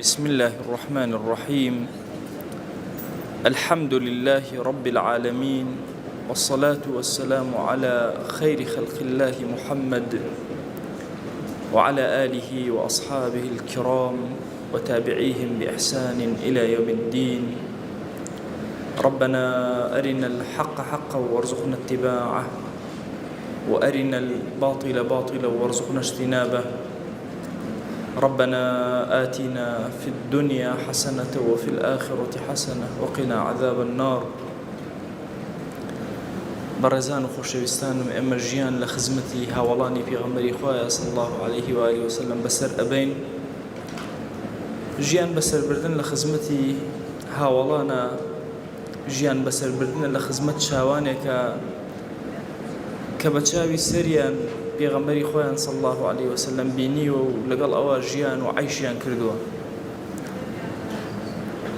بسم الله الرحمن الرحيم. الحمد لله رب العالمين، والصلاة والسلام على خير خلق الله محمد وعلى آله وأصحابه الكرام وتابعيهم بإحسان إلى يوم الدين. ربنا أرنا الحق حقا وارزقنا اتباعه، وأرنا الباطل باطلا وارزقنا اجتنابه. ربنا آتنا في الدنيا حسنة وفي الآخرة حسنة وقنا عذاب النار. برزان خوشويستانم ئێمە ژیان لە خزمەتی هاوڵانی پێغەمبەری خوایە صلی الله عليه وآله وسلم بەسەر ئەبەین. ژیان بەسەربردن لە خزمەتی هاوڵانە، ژیان بەسەربردنە لە خزمەت شاوانێکە کە بە چاوی سەریان پێغەمبەری خۆیان صلی الله عليه وسلم بینیوە و لەگەڵ ئەوە ژیان و عەیشیان کردووە.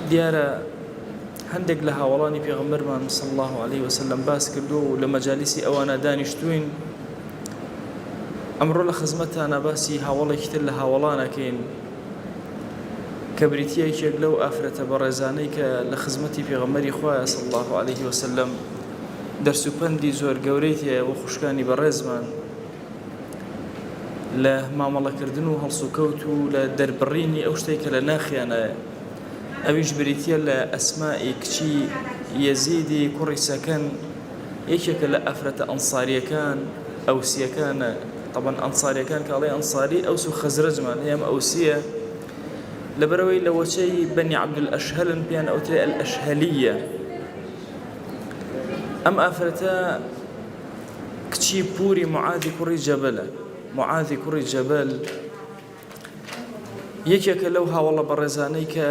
دیارە هەندێک لە هاوڵانی پێغەمبەرمان صلی الله عليه وسلم باس کردو و لە مەجالیسی ئەوانە دانیشتوین. ئەمڕۆ لە خزمەتانە باسی هاوڵێکی تر لە هاوڵانەکەین کە بریتیەکێک لەو ئافرەتە بەڕێزانەی کە لە خزمەتی پێغەمبەری خۆیە صلی الله عليه وسلم دەرس و پەندی زۆر گەورەی تێیە بۆ خوشکانی بەڕێزمان لە مامەڵەکردن و هەڵس و کەوت و لە دەربڕینی ئەو شتێک کە لە ناخیانایە. ئەویش بریتیە لە ئەسمائی کچی یەزیدی کوڕی سەکەن، یەکێکە لە ئەفرەتە ئەنساریەکان ئەوسیەکانە. طبعا ئەنساریەکان کە ئەڵێ ئەنساری ئەوس و خەزرەجمان هەیە، ئەم ئەوسیە لەبەرەوەی لە وەچەی بەنی عەبدولئەشهەلن پێیان ئەوترێ ئەلئەشهەلیە. ئەم ئافرەتە کچی پووری معاذی کوڕی جەبەلە. معاذی کوڕی جەبەل یەکێکە لەو هاوڵە بەڕێزانەی کە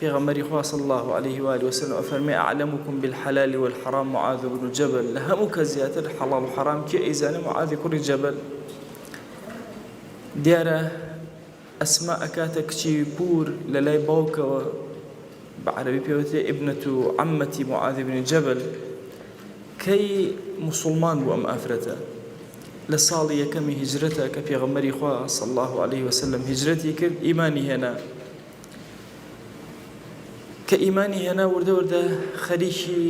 پێغەمبەری خوا صلی الله عليه وآله وسلم ئەفەرمێ ئەعلەمکم بالحەلال والحرام معاذ بن جەبەل. لە هەموو کە زیاتر حەڵاڵ و حەرام کێ ئەیزانێ؟ معاذی کوڕی جەبەل. دیارە ئەسما ئەکاتە کچی پور لە لای باوکەوە، بە عەرەبی پێوترێ ئیبنەتو عەمەتی معاذ بن جەبەل. کەی موسڵمان بوو ئەم ئافرەتە؟ لە ساڵی یەکەمی هیجرەتە کە پێغەمبەری خوا صلی الله عليه وسلم هیجرەتی کرد، ئیمانی هێنا. کە ئیمانی هێنا وردە وردە خەریکی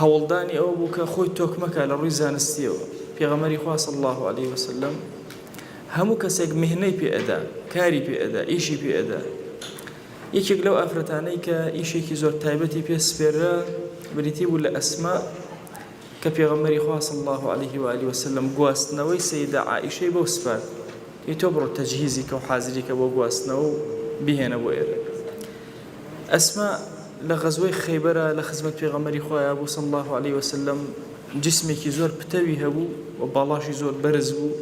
هەوڵدانی ئەوە بوو کە خۆی تۆکمەکە لە ڕووی زانستیەوە. پێغەمبەری خوا صلی الله عليه وسلم هەموو کەسێک میهنەی پێ ئەدا، کاری پێ ئەدا، ئیشی پێ ئەدا. یەکێک لەو ئافرەتانەی کە ئیشێکی زۆر تایبەتی پێ سپێرا بریتی بوو لە ئەسما کە پێغەمبەری خوا صلی الله عليه وآله وسلم گواستنەوەی سەیدە عائیشەی بەو سپارد، تۆ بڕۆ تەجهیزی کە و حازری کە بۆ گواستنەوە و بهێنە بۆ ئێرە. ئەسما لە غەزوەی خەیبەرە لە خزمەت پێغەمبەری خۆیان بوو صلی الله عليه وسلم. جسمێکی زۆر پتەوی هەبوو و باڵاشی زۆر بەرز بوو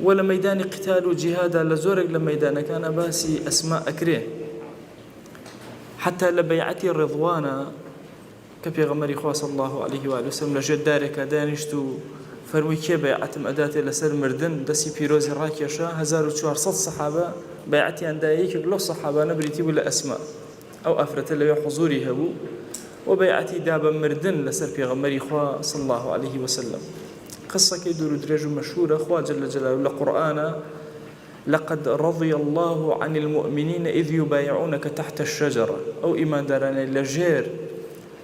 و لە مەیدانی قتال و جیهادا لە زۆرێک لە مەیدانەکانە باسی ئەسما ئەکرێ. حتا لە بەیعەتی ڕضوانە کە پێغەمبەری خوا صلی الله عليه وآله وسلم لەژێر دارێکە دانیشت و فەرمووی کێ بەیعەتم ئەداتێ لەسەر مردن، دەستی پیرۆزی ڕاکێشا. 1400 سەحابە بەیعەتیان دا. یەکێک لەو سەحابانە بریتی بوو لە ئەسما. ئەو ئافرەتە لەوێ حوزوری هەبوو و بەیعەتی دا بە مردن لەسەر پێغەمبەری خوا صلی الله عليه وسلم. قسەکەی دوور و درێژ و مەشهورە. خوا جل جلاله لە قورئانە لقد رضي الله عن المؤمنين إذ يبايعونك تحت الشجرة. أو إيمان داراني لجير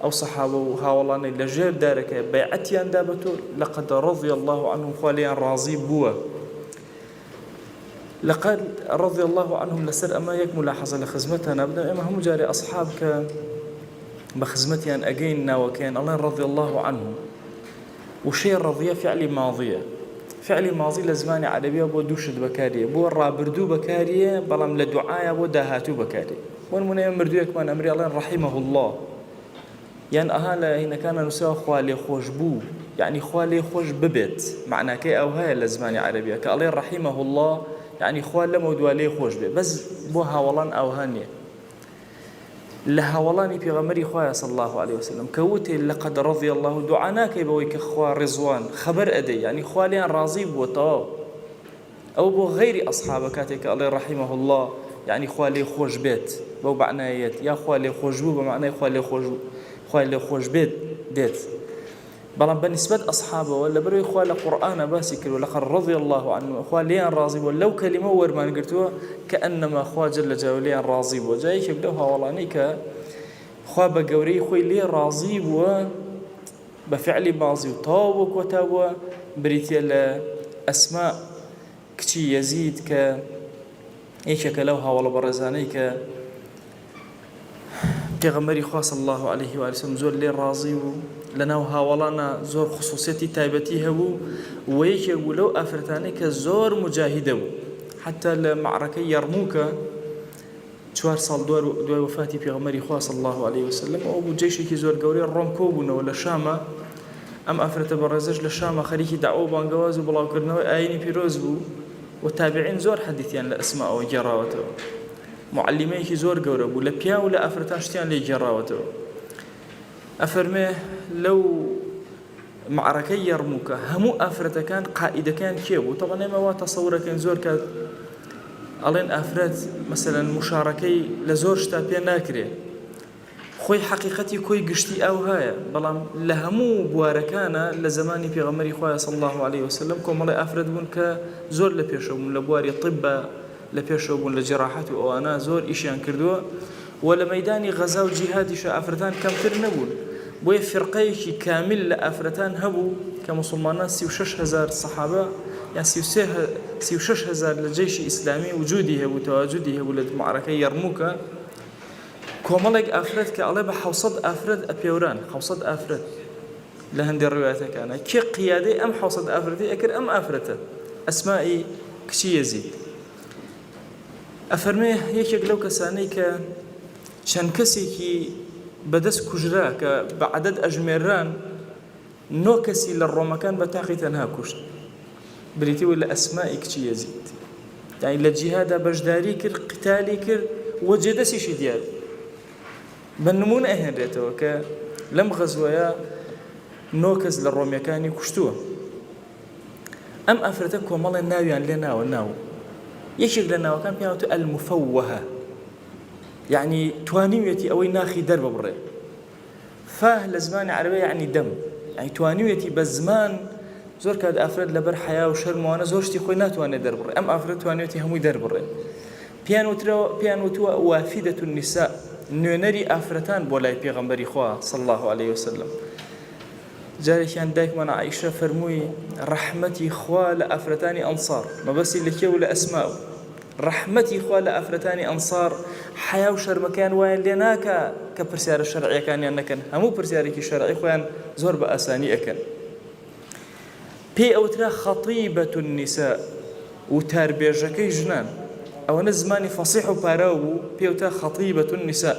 أو صحابة وهاولاني لجير دارك بيعتيان دابتو لقد رضي الله عنهم خواليان راضي بوا. لقد رضي الله عنهم لسر أما يك ملاحظة لخزمتها نبدأ إما هم جاري أصحابك بخزمتيان أجينا وكان الله رضي الله عنهم. وشيء الرضية فعلي ماضية، فعلي ماضي لزماني عربية بو دوشد بكارية، بو رابردو بكارية، بلام لدعايا بو داهاتو بكارية. والمنيم مردو يكمان أمري الله رحمه الله. يعني أهلا هنا كان نسوى خوالي خوش بو، يعني خوالي خوش ببت، معنى كي أو هاي لزماني عربية كالله رحمه الله، يعني خوال لما ودوالي خوش بي بس بو هاولان أو هانية لهاولاني بيغمري خويا صلى الله عليه وسلم كوتي لقد رضي الله دعاناك بويك خوا رضوان خبر أدي، يعني خواليان راضي بوطاو أو بو غير أصحابك كاتك الله رحمه الله، يعني خوالي خوش بيت بو معنايات يا خوالي خوش بو بمعنى خوالي خوش بيت ديت. بەڵام بەنسبەت ئەصحابەوە لەبەرەوەی خوا لە قورئانە باسی کرد لەقەد رضي الله عنه خوا لێیان ڕازی بووە لەو کەلیمە وەرمان گرتووە کە ئەنەما خوا جل جلاله لێیان ڕازی بووە جایەکێک لەو هاوڵانەی کە خوا بە گەورەی خۆی لێ ڕازی بووە بە فعلی ماضی و تەواو بۆ کۆتا بووە بریتیە لە ئەسما کچی یەزید کە یەکێکە لەو هاوڵە بەڕێزانەی کە پێغەمبەری خوا صلی الله عليه و سلم زۆر لێ ڕازی بوو لەناو هاوڵانە زۆر خصوصیەتی تایبەتی هەبوو و یەکێک بوو لەو ئافرەتانەی کە زۆر مجاهیدە بوو حتا لە معرەکەی یەرموکە 4 ساڵ دوای وفاتی پێغەمبەری خوا صلی الله عليه و سلم ئەو بوو جێشێکی زۆر گەورەی ڕۆم کۆبوونەوە لە شامە ئەم ئافرەتە بەڕێزەش لە شامە خەریکی داعوە و بانگەواز و بڵاوکردنەوەی ئاینی پیرۆز بوو و تابعین زۆر حەدیثیان لە ئەسماءەوە گێڕاوەتەوە معلمەیەکی زۆر گەورە بوو لە پیا و لە ئافرەتان شتیان لێ گێڕاوەتەوە ئەفەرمێ لەو معرەکەی یەرموکە هەموو ئافرەتەکان قائیدەکان کێ بوو تەڵەن ئێمەوە تەسەورەکەین زۆر کات ئەڵێن ئافرەت مەسەلەن مشارەکەی لە زۆر شتا پێ ناکرێ خۆی حەقیقەتی کۆی گشتی ئەو هەیە بەڵام لە هەموو بوارەکانە لە زمانی پێغەمبەری خوا صلی الله عليه وسلم کۆمەڵی ئافرەت بوون کە زۆر لە پێشەوە بوون لە بواری طبە لە پێشەوە بوون لە جراحەت و ئەوانە زۆر ئیشیان کردووە و لە مەیدانی غەزا و جیهادیشە ئافرەتان کەمتر نەبوون بۆیە فرقەیەکی کامل لە ئافرەتان هەبوو کە مسلمانان 36,000 سەحابە یان 36,000 لە جێشی ئیسلامی وجودی هەبوو تەواجودی هەبوو لە معرەکەی یەرموکە کۆمەڵێک ئافرەت کە ئەڵێ بە 700 ئافرەت ئەپێوران 700 ئافرەت لە هەندێک ڕوایەتەکانە کێ قیادەی ئەم 700 ئافرەتی ئەکرد ئەم ئافرەتە ئەسمائی کچی یەزید ئەفەرمێ یەکێک لەو کەسانەی کە چەند کەسێکی بەدەست کوژرا کە بە عەدەد ئەژمێران 9 کەسی لە ڕۆمەکان بە تاقی تەنها کوشت بریتیوە لە ئەسمائی کچی یەزید یعنی لە جیهادا بەشداری کرد قتالی کرد و جێدەسیشی دیار بە نمونە ئەهێنرێتەوە کە لەم غەزوەیە 9 کەس لە ڕۆمیەکانی کوشتووە ئەم ئافرەتە کۆمەڵێ ناویان لێ ناو یەکێک لە ناوەکان پێیانوتە ئەلموفەوەهە یعنی توانیوێتی ئەوەی ناخی دەربە بڕێ فاه لە زمانی عەرەبی یعنی دەم یعنی توانیوێتی بە زمان زۆر کات ئافرەت لەبەر حیا و شەرمەوانە زۆر شتی خۆی ناتوانێت دەربڕێ ئەم ئافرەت توانیوێتی هەمووی دەربڕێ پیان وتووە وافیدەة النساء نوێنەری ئافرەتان بۆ لای پێغەمبەری خوا صلی الله عليه وسلم جارێکیان دایکمان عایشە فەرمووی ڕەحمەتی خوا لە ئافرەتانی ئەنسار مەبەستی لە کێو لە ئەسماو ڕەحمەتی خوا لە ئافرەتانی ئەنسار حیا و شەرمەکەیان وایان لێ ناکە کە پرسیارە شەرعیەکانیان نەکەن هەموو پرسیارێکی شەرعی خۆیان زۆر بە ئاسانی ئەکەن پێی ئەوترا خەطیبەة النساء وتاربێژەکەی ژنان ئەوەنە زمانی فەسیح و پاراو بوو پێوتە خەطیبەة النساء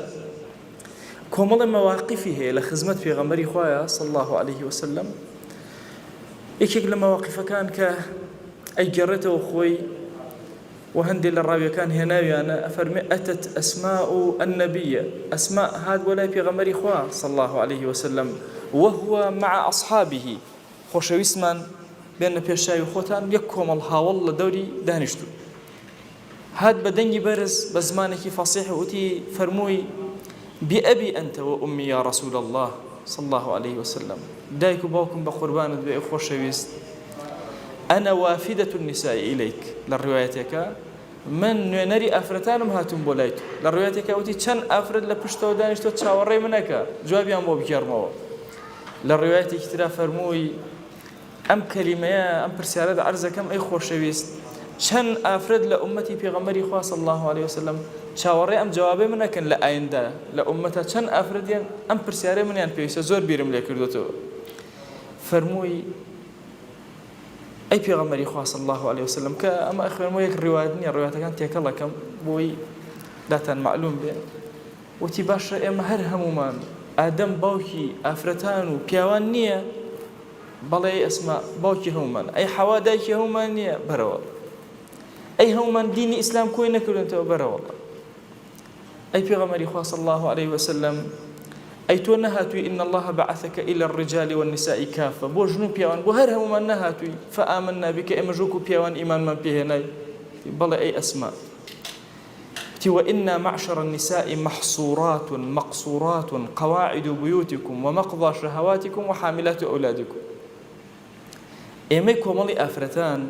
کۆمەڵە مەواقیفی هەیە لە خزمەت پێغەمبەری خوایە صلی الله عليه وسلم یەکێک لە مەواقیفەکان کە ئەیگەڕێتەوە خۆی و هەندێک لە ڕاویەکان هێناویانە ئەفەرمێ ئەتت ئەسماء النبیە ئەسماء هات بۆ لای پێغەمبەری خوا صلی الله عليه وسلم وهو مع أصحابه خۆشەویستمان بێنە پێشاوی خۆتان یەک کۆمەڵ هاوڵ لە دەوری دانیشتوو هات بە دەنگی بەرز بە زمانێکی فەسیح وتی فەرمووی بأبي أنت وأمي يا رسول الله صلى الله عليه وسلم دايك وباوكم بقربانت بإخوة شويست أنا وافدة النساء إليك للروايتك من نري أفرتانم هاتم بولايتو للروايتك وتي كان أفرد لبشتو دانشتو تشاوري منك جوابي أم بكرمو للروايتك ترى فرموي أم كلمة أم برسالة عرزك أم إخوة شويست كان أفرد لأمتي بيغمري خوا صلى الله عليه وسلم چاوەڕێ ئەم جوابێ منەکەن لە ئایندا لە ئومەتە چەند ئافرەدیان ئەم پرسیارەی منیان پێویستە زۆر بیرم لێ کردوتەوە فەرمووی ئەی پێغەمبەری خوا صلی الله عليه وسلم کە ئەمە ئەخوێنمەوە یەک ڕیوایەت نییە ڕیوایەتەکان تێکەڵەکەم بۆی داتان معلوم بێ وتی باشە ئێمە هەر هەمومان ئادەم باوکی ئافرەتان و پیاوان نییە بەڵێ ئەسما باوکی هەمومان ئەی حەوا دایکی هەمومان نییە بەرەوە ئەی هەمومان دینی ئیسلام کۆی نەکردنەوە بەرەوە أي پیغمبر خوا صلى الله عليه وسلم أي تو نهاتوي إن الله بعثك إلى الرجال والنساء كافة بو جنو بيوان بو هر هم من نهاتوي فآمنا بك إمجوكو بيوان إيمان من بيهناي بلا أي أسماء وإنا معشر النساء محصورات مقصورات قواعد بيوتكم ومقضى شهواتكم وحاملات أولادكم. ئێمەی کۆمەڵی ئافرەتان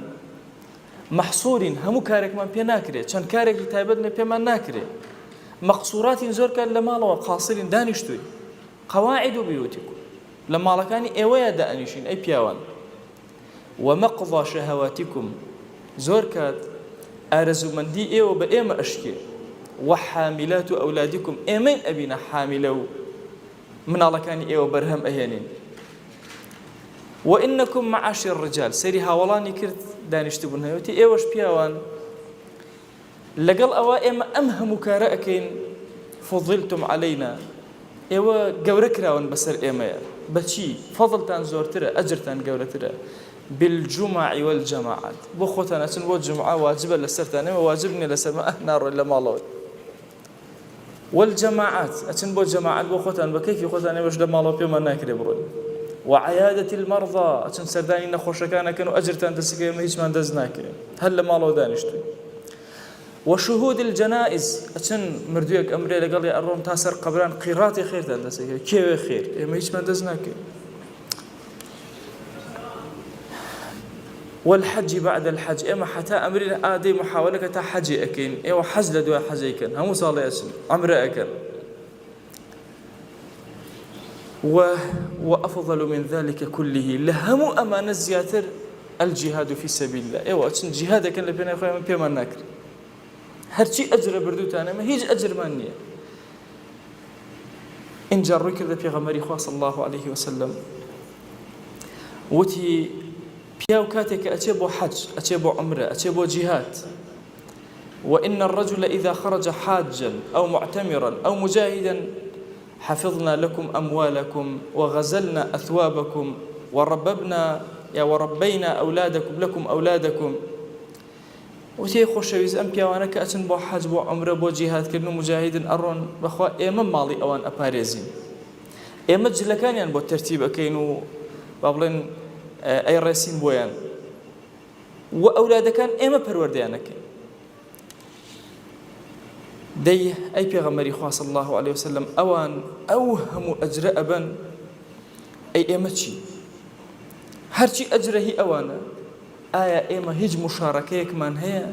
محصورین هەموو کارێکمان پێ ناکرێت چەند کارێکی تایبەت پێمان ناکرێت مەقسووراتین زۆر کار لە ماڵەوە قاسرین دانیشتووی قواعد بيوتكم لە ماڵەکانی ئێوەیە دائەنیشین ئەی پیاوان ومقضى شهواتكم زۆر کات ئارەزومەندی ئێوە بە ئێمە ئەشکێ وحاملات أولادكم ئێمەین ئەبینە حاملە و مناڵەکانی ئێوە بەرهەم ئەهێنین وإنكم معاشر الرجال سەری هاوڵانی کرد دانیشتبوون هەیەوتی ئێوەش پیاوان لەگەڵ ئەوە ئێمە ئەم هەموو کارە ئەکەین فضلتم علينا ئێوە گەورە کراون بەسەر ئێمەیە بەچی فەضلتان زۆرترە ئەجرتان گەورەترە بالجمع والجماعات بۆ خۆتان ئەچن بۆ جمعە واجبە لەسەرتان ئێمە واجب نیە لەسەرمە ناڕۆی لە ماڵەوە والجماعات ئەچن بۆ جەماعەت بۆ خۆتان بە کەیفی خۆتان ئێوەش لە ماڵەوە پێمان ناکرێ بڕۆین وعيادة المرضى أتن سرداني نخوشكان كانوا أجرتان تسكي ما هيج ما دزناك هل مالو دانشتو وشهود الجنائز أتن مردوك أمري لقال لي الروم تاسر قبران قيراتي خير تندسكي كيف خير ما هيج ما دزناك والحج بعد الحج إما حتى أمرنا آدي محاولة تحجي أكين إيوا حج لدوا حجي كان هم صالي أسن عمره أكن وأفضل من ذلك كله لهم أمانة زياتر الجهاد في سبيل الله إيوه أتشن جهاد كان لبنا يخوي من بيمان ناكر هرشي أجر بردوتانا ما هيج أجر مانية إن جارو كذا في غمري خواه صلى الله عليه وسلم وتي بياو كاتك أتيبو حج أتيبو عمره أتيبو جهاد وإن الرجل إذا خرج حاجا أو معتمرا أو مجاهدا حفظنا لكم أموالكم وغزلنا أثوابكم وربينا أولادكم لكم أولادكم وتي خوشويز أم بيوانا كأتن بو حج بو عمره بو جهاد كرنو مجاهد أرون بخوا إيما مالي أوان أباريزين إيما جلكانيان بو ترتيب أكينو بابلين أي رئيسين بويان وأولادكان إيما پرورديانك دي أي پیغمبري خواه صلى الله عليه وسلم أوان أوهم أجر أبن أي إيمتشي هرشي أجره أوانا آية إيما هج مشاركيك من هي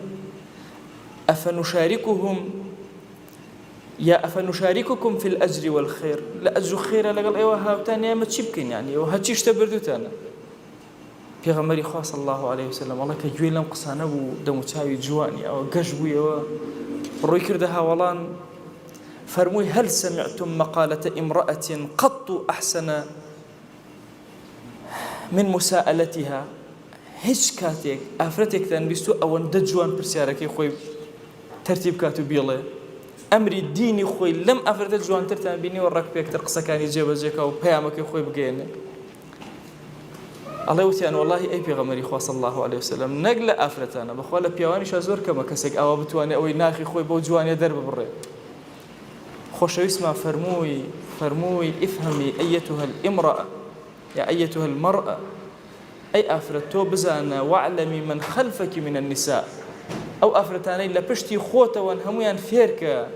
أفنشارككم في الأجر والخير لأجر خير لقل إيوه هاوتان إيمتشي بكين يعني وهاتشيش تبردوتانا پیغمبري خواه صلى الله عليه وسلم والله كجوي لم قصانه بو دموتاوي جواني أو قشبوي روي كردها ولان فرموي هل سمعتم مقالة امرأة قط أحسن من مساءلتها هيش كاتيك أفرتك تنبستو أو ندجوان برسيارك خوي ترتيب كاتو بيله أمري الديني خوي لم أفرت جوان ترتان بيني وراك بيك ترقصة كان يجيب جيكا وبيامك خوي بقيني الله وتيان والله أي پیغمبري خواه صلى الله عليه وسلم نقل أفرتانا بخوالا بيواني شازور كما كسك أو بتواني أو ناخي خوي بو جواني درب بري خوش اسمع فرموي افهمي أيتها الامرأة يا أيتها المرأة أي أفرتو بزانا واعلمي من خلفك من النساء أو أفرتاني لبشتي خوتا وانهميان فيركا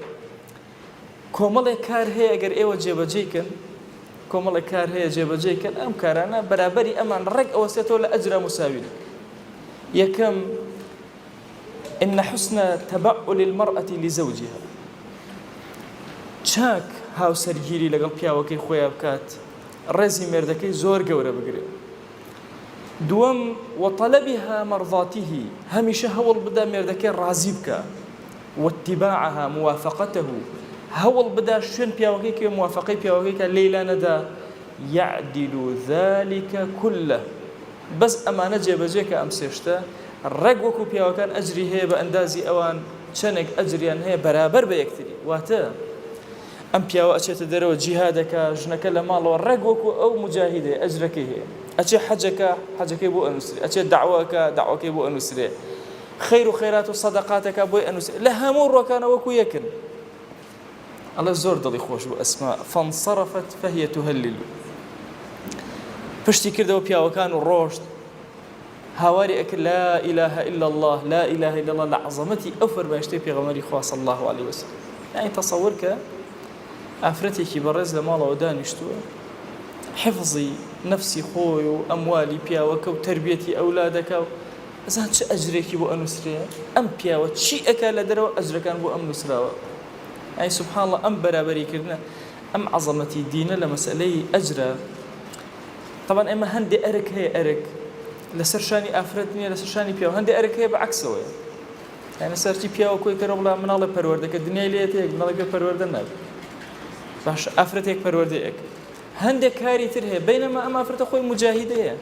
كومالي كار هي أقر إيوة جيبا جيكن كومل كار هي جيبجي كان أم كارنا برابري أمان رق أوسيته لأجر مساوي يكم إن حسن تبعل المرأة لزوجها شاك هاو سرجيري لقل بياوكي خويا بكات رزي مردكي زور قورة بقري دوم وطلبها مرضاته هميشه هول بدا مردكي رازيبك واتباعها موافقته هول بدا شن بياوكيك موافقي بياوكيك ليلا ندا يعدل ذلك كله بس أمانة جيبجيك أمسيشتا رقوكو بياوكان أجري هي بأندازي أوان شنك أجريان هي برابر بيكتري واتا أم بياو أشيت درو جهادك جنك لمال ورقوكو أو مجاهدة أجرك هي أشي حجك بو أنسري أشي دعوك بو أنسري خير خيرات صدقاتك بو أنسري لها مور وكان وكو يكن الله زور دڵی خۆش بوو ئەسما فانصرفت فهي تهلل پشتی کردەوە پیاوەکان و ڕۆشت هاواري أكل لا إله إلا الله لا إله إلا الله لعظمتي أفر باشتي في غمري خواه صلى الله عليه وسلم. يعني تصورك ئافرەتێکی كي برز لماڵەوە دانیشتووە حفظي نفسي خوي وأموالي پیاوەکە و تربيتي ئەولادەکە و ئەزان چه ئەجرێکی بۆ ئەنووسرێ ئەم پیاوە چی ئەکا لە دەرەوە ئەجرەکان بۆ ئەم نووسراوە. يعني سبحان الله أم بەرابەریکردنە ئەم عەزەمەتی دینە لە مەسئلەی ئەجرە. طبعا ئێمە هەندێ ئەرک هەیە ئەرک لەسەر شانی ئافرەت نییە لەسەر شانی پیاوە هەندێ ئەرک هەیە بەعەکسەوە. يعني سەرچی پیاوە کۆی کەرە بڵا مناڵە پەروەردەکە دنیای لێت هەیە مناڵی پێ پەروەردە نابێت باش ئافرەتێک پەروەردەیەک هەندێک کاری تر هەیە بەینەما ئەم ئافرەتە خۆی مجاهیدەیە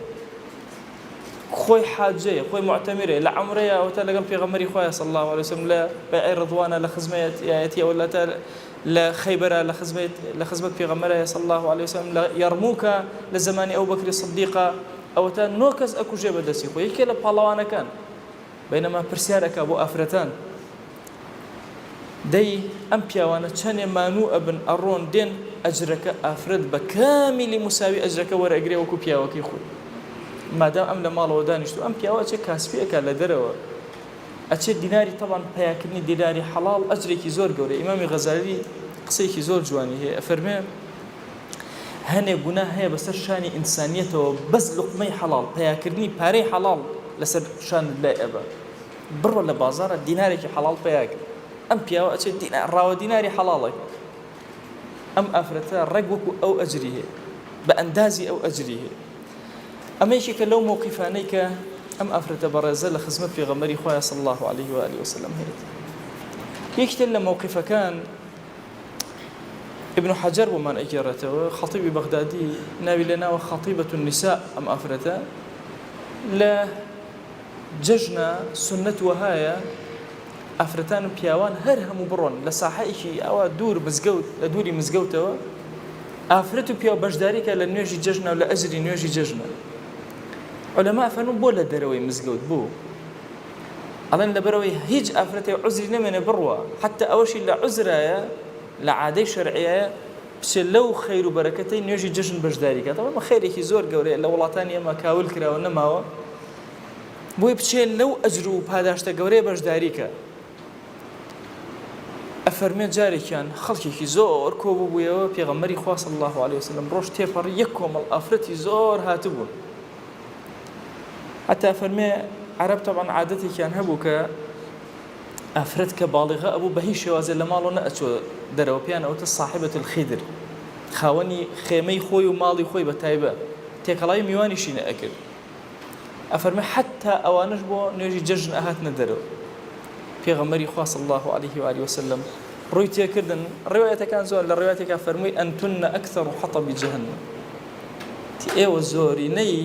خۆی حاجەیە خۆی معتەمیرەیە لە عەمرەیە ئەوەتە لەگەڵ پێغەمبەری خوایە صلی الله عليه وسلم لە بەیعی ڕضوانە لە خزمەتیەتی ئەوەتە لە خەیبەرە لە خزمەت پێغەمبەرە صلی الله عليه وسلم لە یەرموکە لە زمانی ئەوبەکری سیدیقە ئەوەتە 9 کەس ئەکوژێ بەدەستی خۆی یەکێ لە پاڵەوانەکان بەینەما پرسیارەکە بۆ ئافرەتان دەی ئەم پیاوانە چەندێ مانوو ئەبن ئەڕۆن دێن ئەجرەکە ئافرەت بە کامیلی مساوی ئەجرەکە وەرەگرێ وەکو پیاوەکەی خۆی مادام ئەم لە ماڵەوە دانیشتو ئەم پیاوە ئەچێ کاسبی ئەکات لە دەرەوە ئەچێ دیناری طبعا پیاکردنی دیناری حەڵاڵ ئەجرێکی زۆر گەورە. ئیمامی غەزالی قسەیەکی زۆر جوانی هەیە ئەفەرمێ هەنێک گوناه هەیە بەسەر شانی ئینسانیەتەوە بەس لوقمەی حەڵاڵ پیاکردنی پارەی حەڵاڵ لەسەر شان لای ئەبە بڕۆ لە بازارە دینارێکی حەڵاڵ پیاکرد ئەم پیاوە ئەچێت ڕاوە دیناری حەڵاڵێک ئەم ئافرەتە ڕێک وەکو ئەو ئەجری هەیە بە ئەندازی ئەو ئەجری هەیە. ئەمەیەکێکە لەو مووقیفانەی کە ئەم ئافرەتە بەڕێزە لە خزمەت پێغەمبەری خوایە صلی الله عليه وآله وسلم هەیە. یەکتر لە مووقیفەکان ابن حجر بۆمان ئەگێڕێتەوە خەتیبی بەغدادی ناوی لە ناوە خەتیبەة النساء ئەم ئافرەتە لە جەژنە سنەت وهایە ئافرەتان و پیاوان هەر هەموو بڕۆن لە ساحەیەکی ئەوە دوور مزگەوت لە دووری مزگەوتەوە ئافرەت و پیاو بەشداریکە لە نوێژی جەژنە و لە ئەجری نوێژی جەژنە. عولەما ئەفەرمون بۆ لە دەرەوەی مزگەوت بوو ئەڵێن لەبەرەوەی هیچ ئافرەتێ عوزری نەمێنێ بڕوە حتى ئەوەشی لە عوزرایە لە عادەی شەرعیایە بچێ لەو خەیر و بەرەکەتەی نوێژی جەژن بەشداریکە. تەمامە خەیرێکی زۆر گەورەیە لە وڵاتانی ئێمە کاول کراوە نەماوە بۆی بچێ لەو ئەجر و پاداشتە گەورەی بەشداریکە. ئەفەرمێ جارێکیان خەڵکێکی زۆر کۆبوو بوویەوە پێغەمبەری خوا صلی الله عليه وسلم ڕۆژ تێپەڕی یەک کۆمەڵ ئافرەتی زۆر هاتبوون حتى فەرمێ عەرەب طبعا عادەتێکیان هەبوو کە ئافرەت کە باڵیغە ئەبوو بە هیچ شێوازێ لە ماڵەوە نەئەچۆ دەرەوە پێیان ئەوتە صاحبەة الخیدر خاوەنی خێمەی خۆی و ماڵی خۆی بە تایبە تێکەڵای میوانیشی نەئەکرد. ئەفەرمێ حتى ئەوانش بۆ نوێژی جەژن ئەهاتنە دەرەوە پێغەمبەری خوا صلی الله عليه وآله وسلم ڕووی تێکردن. ڕێوایەتەکان زۆر لە ڕێوایەتێکا فەرمووی ئەنتن ئەکثر حەطەبی جەهەنەم ئێوە زۆرینەی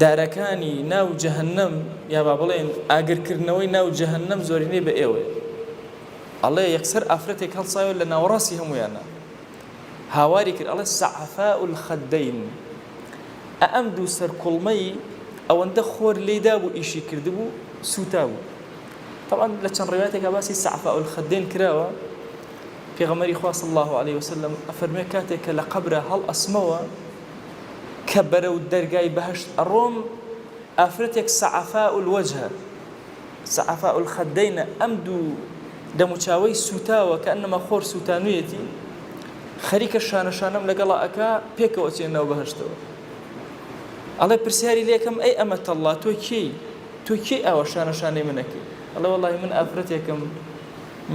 دارەکانی ناو جەهەنەم یا با بڵێن ئاگرکردنەوەی ناو جەهەنەم زۆرینەی بە ئێوەیە. ئەڵێ یەکسەر ئافرەتێک هەڵسایەوە لە ناوەڕاستی هەمویانە هاواری کرد ئەڵێ سەعفاء الخەدەین ئەم دوو سەرکوڵمەی ئەوەندە خۆر لێدا بوو ئیشی کردبوو سوتا بوو. طبعا لە چەند ڕێوایەتێکا باسی سەعفاء الخەدەین کراوە پێغەمبەری خوا صلی الله عليه وسلم ئەفەرمێ کاتێک کە لە قەبرە هەڵ ئەسمەوە کە بەرەو دەرگای بەهەشت ئەڕۆم ئافرەتێک سەعفاء الوجه سەعفاء الخەدەینە ئەم دوو دەموچاوەی سوتاوە کە ئەنەما خۆر سوتانوویەتی خەریکە شانەشانەم لەگەڵا ئەکا پێکەوە چێ ناو بەهەشتەوە. ئەڵێ پرسیاری لێکم ئەی ئەمەتەڵڵا تۆ کێ ئەوە شانەشانەی منەکەی؟ ئەڵێ وەڵڵاهی من ئافرەتێکم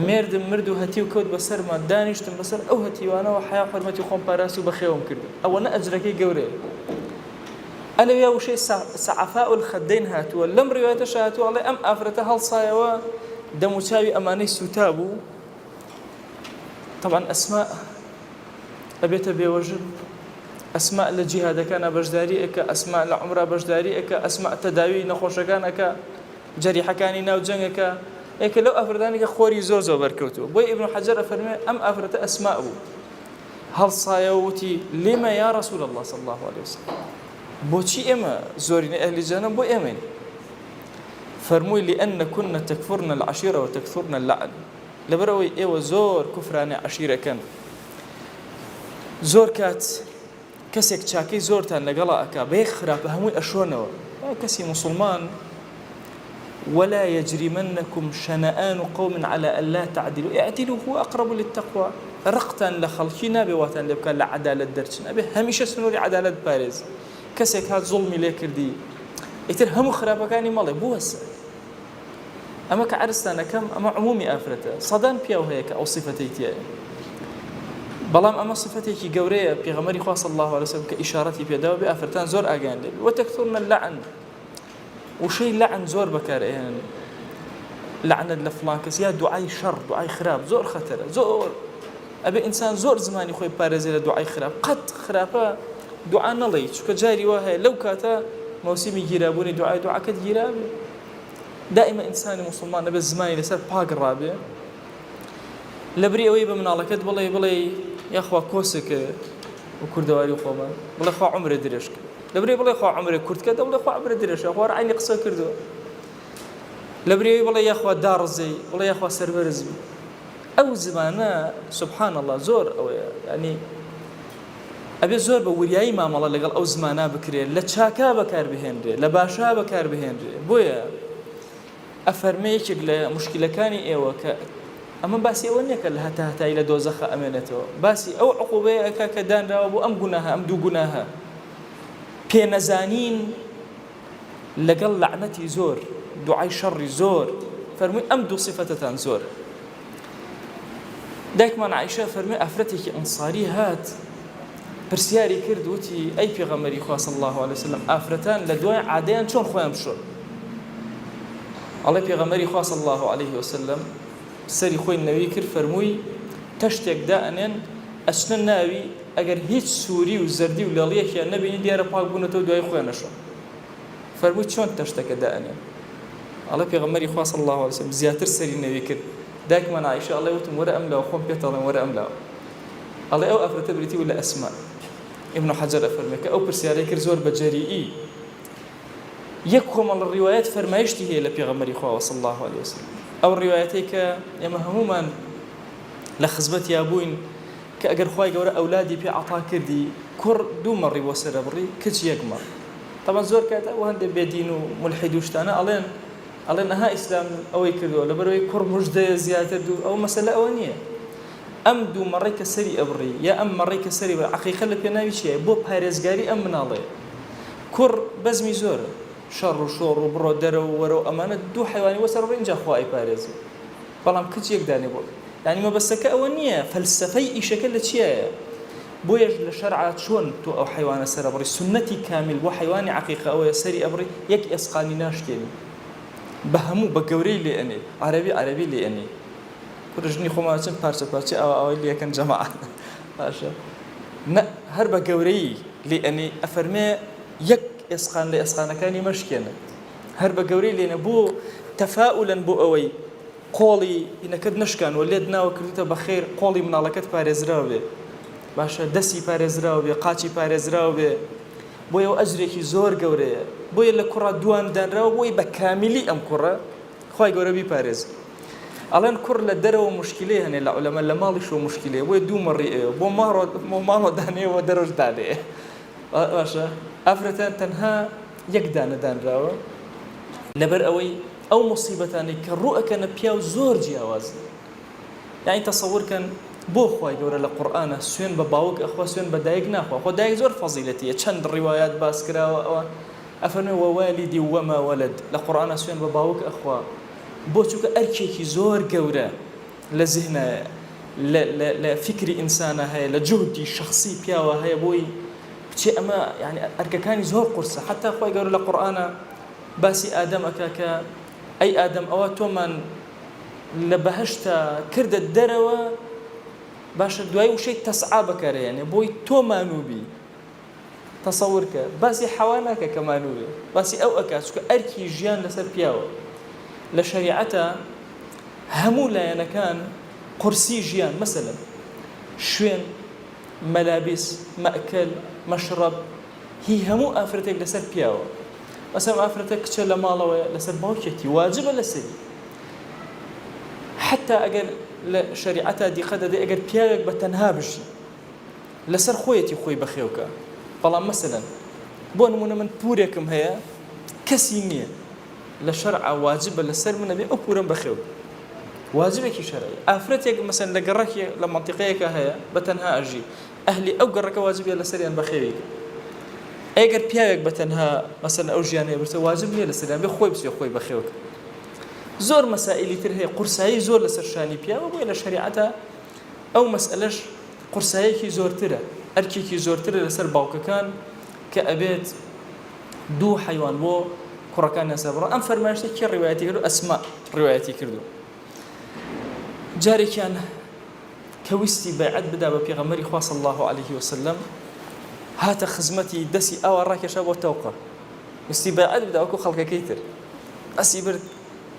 مێردم مرد و هەتی و کەوت بەسەرمان دانیشتم بەسەر ئەو هەتیوانەوە حیا حرمەتی خۆم پاراست و بەخێوم کرد ئەوە نە ئەجرەکەی گەورەیە. ئەلەویا وشەی سەعفاء الخەدەین هاتووە لەم ڕێوایەتەش هاتووە ئەڵێ ئەم ئافرەتە هەڵسایەوە دەموچاوی ئەمانەی سوتا بوو. طبعا ئەسماء ئەبێتە بێوەژن ئەسماء لە جیهادەکانە بەشداری ئەکە ئەسماء لە عومرا بەشداری ئەکە ئەسماء تەداوی نەخۆشەکان ئەکە جەریحەکانی ناو جەنگەکە ئێکە لەو ئافرەتانی کە خۆری زۆر زۆر بەرکەوتووە. بۆی ئیبن حەجەر ئەفەرمێ ئەم ئافرەتە ئەسماء بوو هەڵسایەوە وتی لێمە یا ڕەسوول الله صلی الله عليه وسلم بۆچی ئێمە زۆرینەی ئەهلی جەهەنەم بۆ ئێمەین؟ فەرمووی لئەنە کونە تەکفورنە العەشیرە و تەکفورنە اللەعن لەبەرەوەی ئێوە زۆر کوفرانە عەشیرەکەن زۆر کات کەسێک چاکەی زۆرتان لەگەڵا ئەکا بە یەک خراپە هەمووی ئەشۆنەوە کەسی مسلمان ولا يجرمنكم شنآن قوم على ألا تعدلوا اعدلوا هو أقرب للتقوى رقتان لخلقي نابي واتان لبكان لعدالة درچن أبي هميشه سنوري عدالة بارز كسيك هات ظلمي ليه كردي يتر همو خرابكاني مالي بوس أما كعرستان كم أما عمومي آفرته صدان بياو هيك أو صفتي تياي بلام أما صفتي قورية بيغمري خواه صلى الله عليه وسلم كإشارتي بيداو بآفرتان زور أغان لي وتكثرنا اللعن وشيء لعن زور بكار يعني لعنة لفلان كس يا دعاء شر دعاء خراب زور خطر زور أبي إنسان زور زماني خوي بارزيل دعاء خراب قد خرابة دعاء نلي شو كجاري واه لو كاتا موسمي جرابوني دعاء كد جرابي دائما إنسان مسلمان نبي زماني لسه باق الرابع لبري أوي بمن الله كد بلاي يا أخوة كوسك وكردواري وخوما بلاي أخوة عمر دريشك لبري بلاي خوا عمري كرد كذا بلاي خوا عمري دريش أخوار عيني قصة كردو لبري بلاي يا أخوا دارزي بلاي يا أخوا سربرزي أو زمانا سبحان الله زور أو يعني أبي زور بورياي ما الله لقال أو زمانا بكري لتشاكا بكار بهنري لباشا بكار بهنري بويا أفرميك لمشكلة كاني إيوه أما باسي أونيك اللي هتا إلى دوزخ أمانته باسي أو عقوبة كدان راو أم جناها أم دو جناها پێنەزانین لەگەڵ لعنەتی زۆر دوعای شەڕی زۆر فەرمووی ئەم دوو صفەتەتان زۆر دایکمان عایشە فەرمووی ئافرەتێکی ئەنساری هات پرسیاری کرد وتی ئەی پێغەمبەری خوا صلی الله علیه وسلم ئافرەتان لە دوای عادەیان چۆن خۆیان بشۆن ئەڵێ پێغەمبەری خوا صلی الله علیه وسلم سەری خۆی نەوی کرد فەرمووی تەشتێک دائنێن ئەچنە ناوی ئەگەر هیچ سووری و زەردی و لەڵیەکیان نەبینی دیارە پاک بوونەتەوە دوای خۆیان نەشۆن فەرمووی چۆن تەشتەکە دائنێن ئەڵێ پێغەمبەری خوا صلی الله علیه وسلم زیاتر سەری نەوی کرد دایکمان عایشە ئەڵێ وتم وەرە ئەم لاوە خۆم پێتەڵێم وەرە ئەم لاوە ئەڵێ ئەو ئەفرەتە بریتی و لە ئەسما ابن حەجەر ئەفەرمێ کە ئەو پرسیارەی کرد زۆر بەجەریئی یەک کۆمەڵ ڕیوایەت فەرمایشتی هەیە لە پێغەمبەری خوا صلی الله علیه وسلم ئەو ڕیوایەتەی کە ئێمە هەمومان لە خزمەتیا بووین کە ئەگەر خوای گەورە ئەولادی پێ عەتا کردی کوڕ دوو مەڕی بۆ سەرە بڕی کچ یەک مەڕ طبعا زۆر کاتە ئەو هەندێک بێدین و مولحید و شتانە ئەڵێن ئەها ئیسلام ئەوەی کردووە لەبەرەوەی کوڕ موژدەیە زیاتر دوو ئەو مەسەلە ئەوە نییە ئەم دوو مەڕی کە سەری ئەبڕی یا ئەم مەڕی کە سەری بڕی عەقیقە لە پێناوی چییە بۆ پارێزگاری ئەم مناڵەیە کوڕ بەزمی زۆرە شەڕ و شۆڕ و بڕۆ دەرەوە وەرە و ئەمانە دوو حیوانی وەسەر بڕی اینجا خوا ئەیپارێزی بەڵام کچ یەک دانێ بۆ يعني ما بسك أونية فلسفي شكل شيء بويج لشرع شون تو أو حيوان سر أبري سنتي كامل وحيوان عقيقة أو سري أبري يك إسقاني ناشتين بهمو بجوري لي أني عربي لي أني كرجني خما أشوف بارسة أو اللي كان جماعة عشان هرب جوري لي أني أفرمي يك إسقان لإسقان كاني مشكلة هرب جوري لي نبو تفاؤلا بو أوي قۆڵی هینەکەت نشکان و لێت ناوە کردوتە بەخێر قۆڵی مناڵەکەت پارێزراوە بێ باشە دەستی پارێزراوە بێ قاچی پارێزراوە بێ بۆیە ئەو ئەجرێکی زۆر گەورەیە بۆیە لە کوڕە دوان دانراوە بۆی بە کامیلی ئەم کوڕە خوای گەورە بیپارێز ئەڵێن کوڕ لە دەرەوە موشکیلەیە هەنێ لە عولەما لە ماڵیشەوە موشکیلەیە بۆیە دوو مەڕی ئێوە بۆ ماڵۆ دانەیەوە دەرەوەش دانەیە باشە ئافرەتان تەنها یەک دانە دانراوە لەبەر ئەوەی أو مصيبتان كالرؤى كان بياو زور جياواز يعني تصور كان بو خواي دورة لقرآن سوين بباوك أخوة سوين بدايق ناخوا أخوة دايق زور فضيلتي چند الروايات باسكرا أفرمي ووالدي وما ولد لقرآن سوين بباوك أخوة بو چوك أركيكي زور قورة لذهنة لفكر إنسانة هاي لجهدي شخصي بياو هاي بوي بشي أما يعني أرككاني زور قرصة حتى خواي قالوا لقرآن باسي آدم أكاكا أي آدم أو تومن لبهشتا كرد الدروة باش دوای وشي تسعى بكره يعني بوي تومانوبي تصورك باسي حوانك كمانوبي باسي أو أكاس أركي جيان لسر بياو لشريعته همولا يعني كان قرسي جيان مثلا شوين ملابس مأكل مشرب هي همو آفرتك لسر بياو مثلا أفرتك كشلا مالوي لسر باوكيتي واجبة لسري حتى أجر لشريعتها دي خدها دي أجر بياك بتنها بشي لسر خويتي خوي بخيوكا بەڵام مەسەلەن بۆ نمونە من پورێکم هەیە کەسی نییە لە شەرع واجبە لەسەر منە بێ ئەو پورەم بەخێو واجبێکی شەرعی ئافرەتێک مەسەن لە گەڕەکی لە مەنتیقەیەکە هەیە بەتەنها ئەژی ئەهلی ئەو گەڕەکە واجبە لەسەریان بەخێوی ئەگەر پیاوێک بەتەنها مەسەن ئەو ژیانەیە برسە واجب نییە لەسەریان بێ خۆی بچێ خۆی بەخێوکە زۆر مەسائلی تر هەیە قورسایی زۆر لەسەر شانی پیاوە بۆیە لە شەریعەتە ئەو مەسئلەش قورسایەکی زۆرترە ئەرکێکی زۆرترە لەسەر باوکەکان کە ئەبێت دوو حیوان بۆ کوڕەکانیان سەبڕە ئەم فەرمایشتێکی ڕیوایەتی کردو ئەسما ڕیوایەتی کردو جارێکیان کە ویستی بەیعەت بدا بە پێغەمبەری خوا صلی الله علیه وسلم هاتە خزمەتی دەستی ئاوا ڕاکێشا بۆ تەوقە ویستی بەیعەت بدا وەکو خەڵکەکەی تر ئەسی برد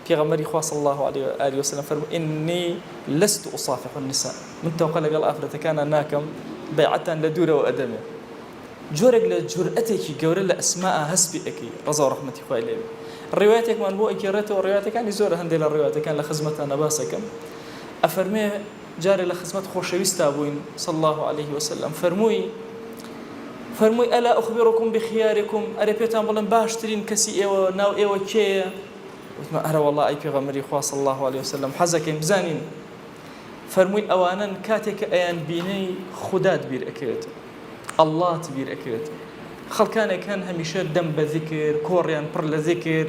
پێغەمبەری خوا صلی الله علیه وسلم فەرمووی ئینی لەست ئوصافح النساء من تەوقە لەگەڵ ئافرەتەکانە ناکەم بەیعەتان لە دوورەوە ئەدەمێ جۆرێک لە جورئەتێکی گەورە لە ئەسماء هەسبی ئەکەی ڕەزا و ڕەحمەتی خوای لێ بێ ڕیوایەتێکمان بۆ ئەگێڕێتەوە ڕیوایەتەکانی زۆرە هەندێک لە ڕیوایەتەکان لە خزمەتانە باسەکەم ئەفەرمێ جارێک لە خزمەت خۆشەویستا بووین صلی الله عليه وسلم فەرمووی ئەلا ئوخبیڕکم بخیارکم ئەرێ پێتان بڵێم باشترین کەسی ئێوە ناو ئێوە کێیە وتمە ئەرە وەڵڵا ئەی پێغەمبەری خوا صلی الله عليه وسلم حەزەکەین بزانین فەرمووی ئەوانن کاتێک کە ئەیان بینەی خودات بیر ئەکەوێتەوە ئەڵڵات بیر ئەکەوێتەوە خەڵکانێک هەن هەمیشە دەم بە ذیکر کۆڕیان پڕ لە ذیکر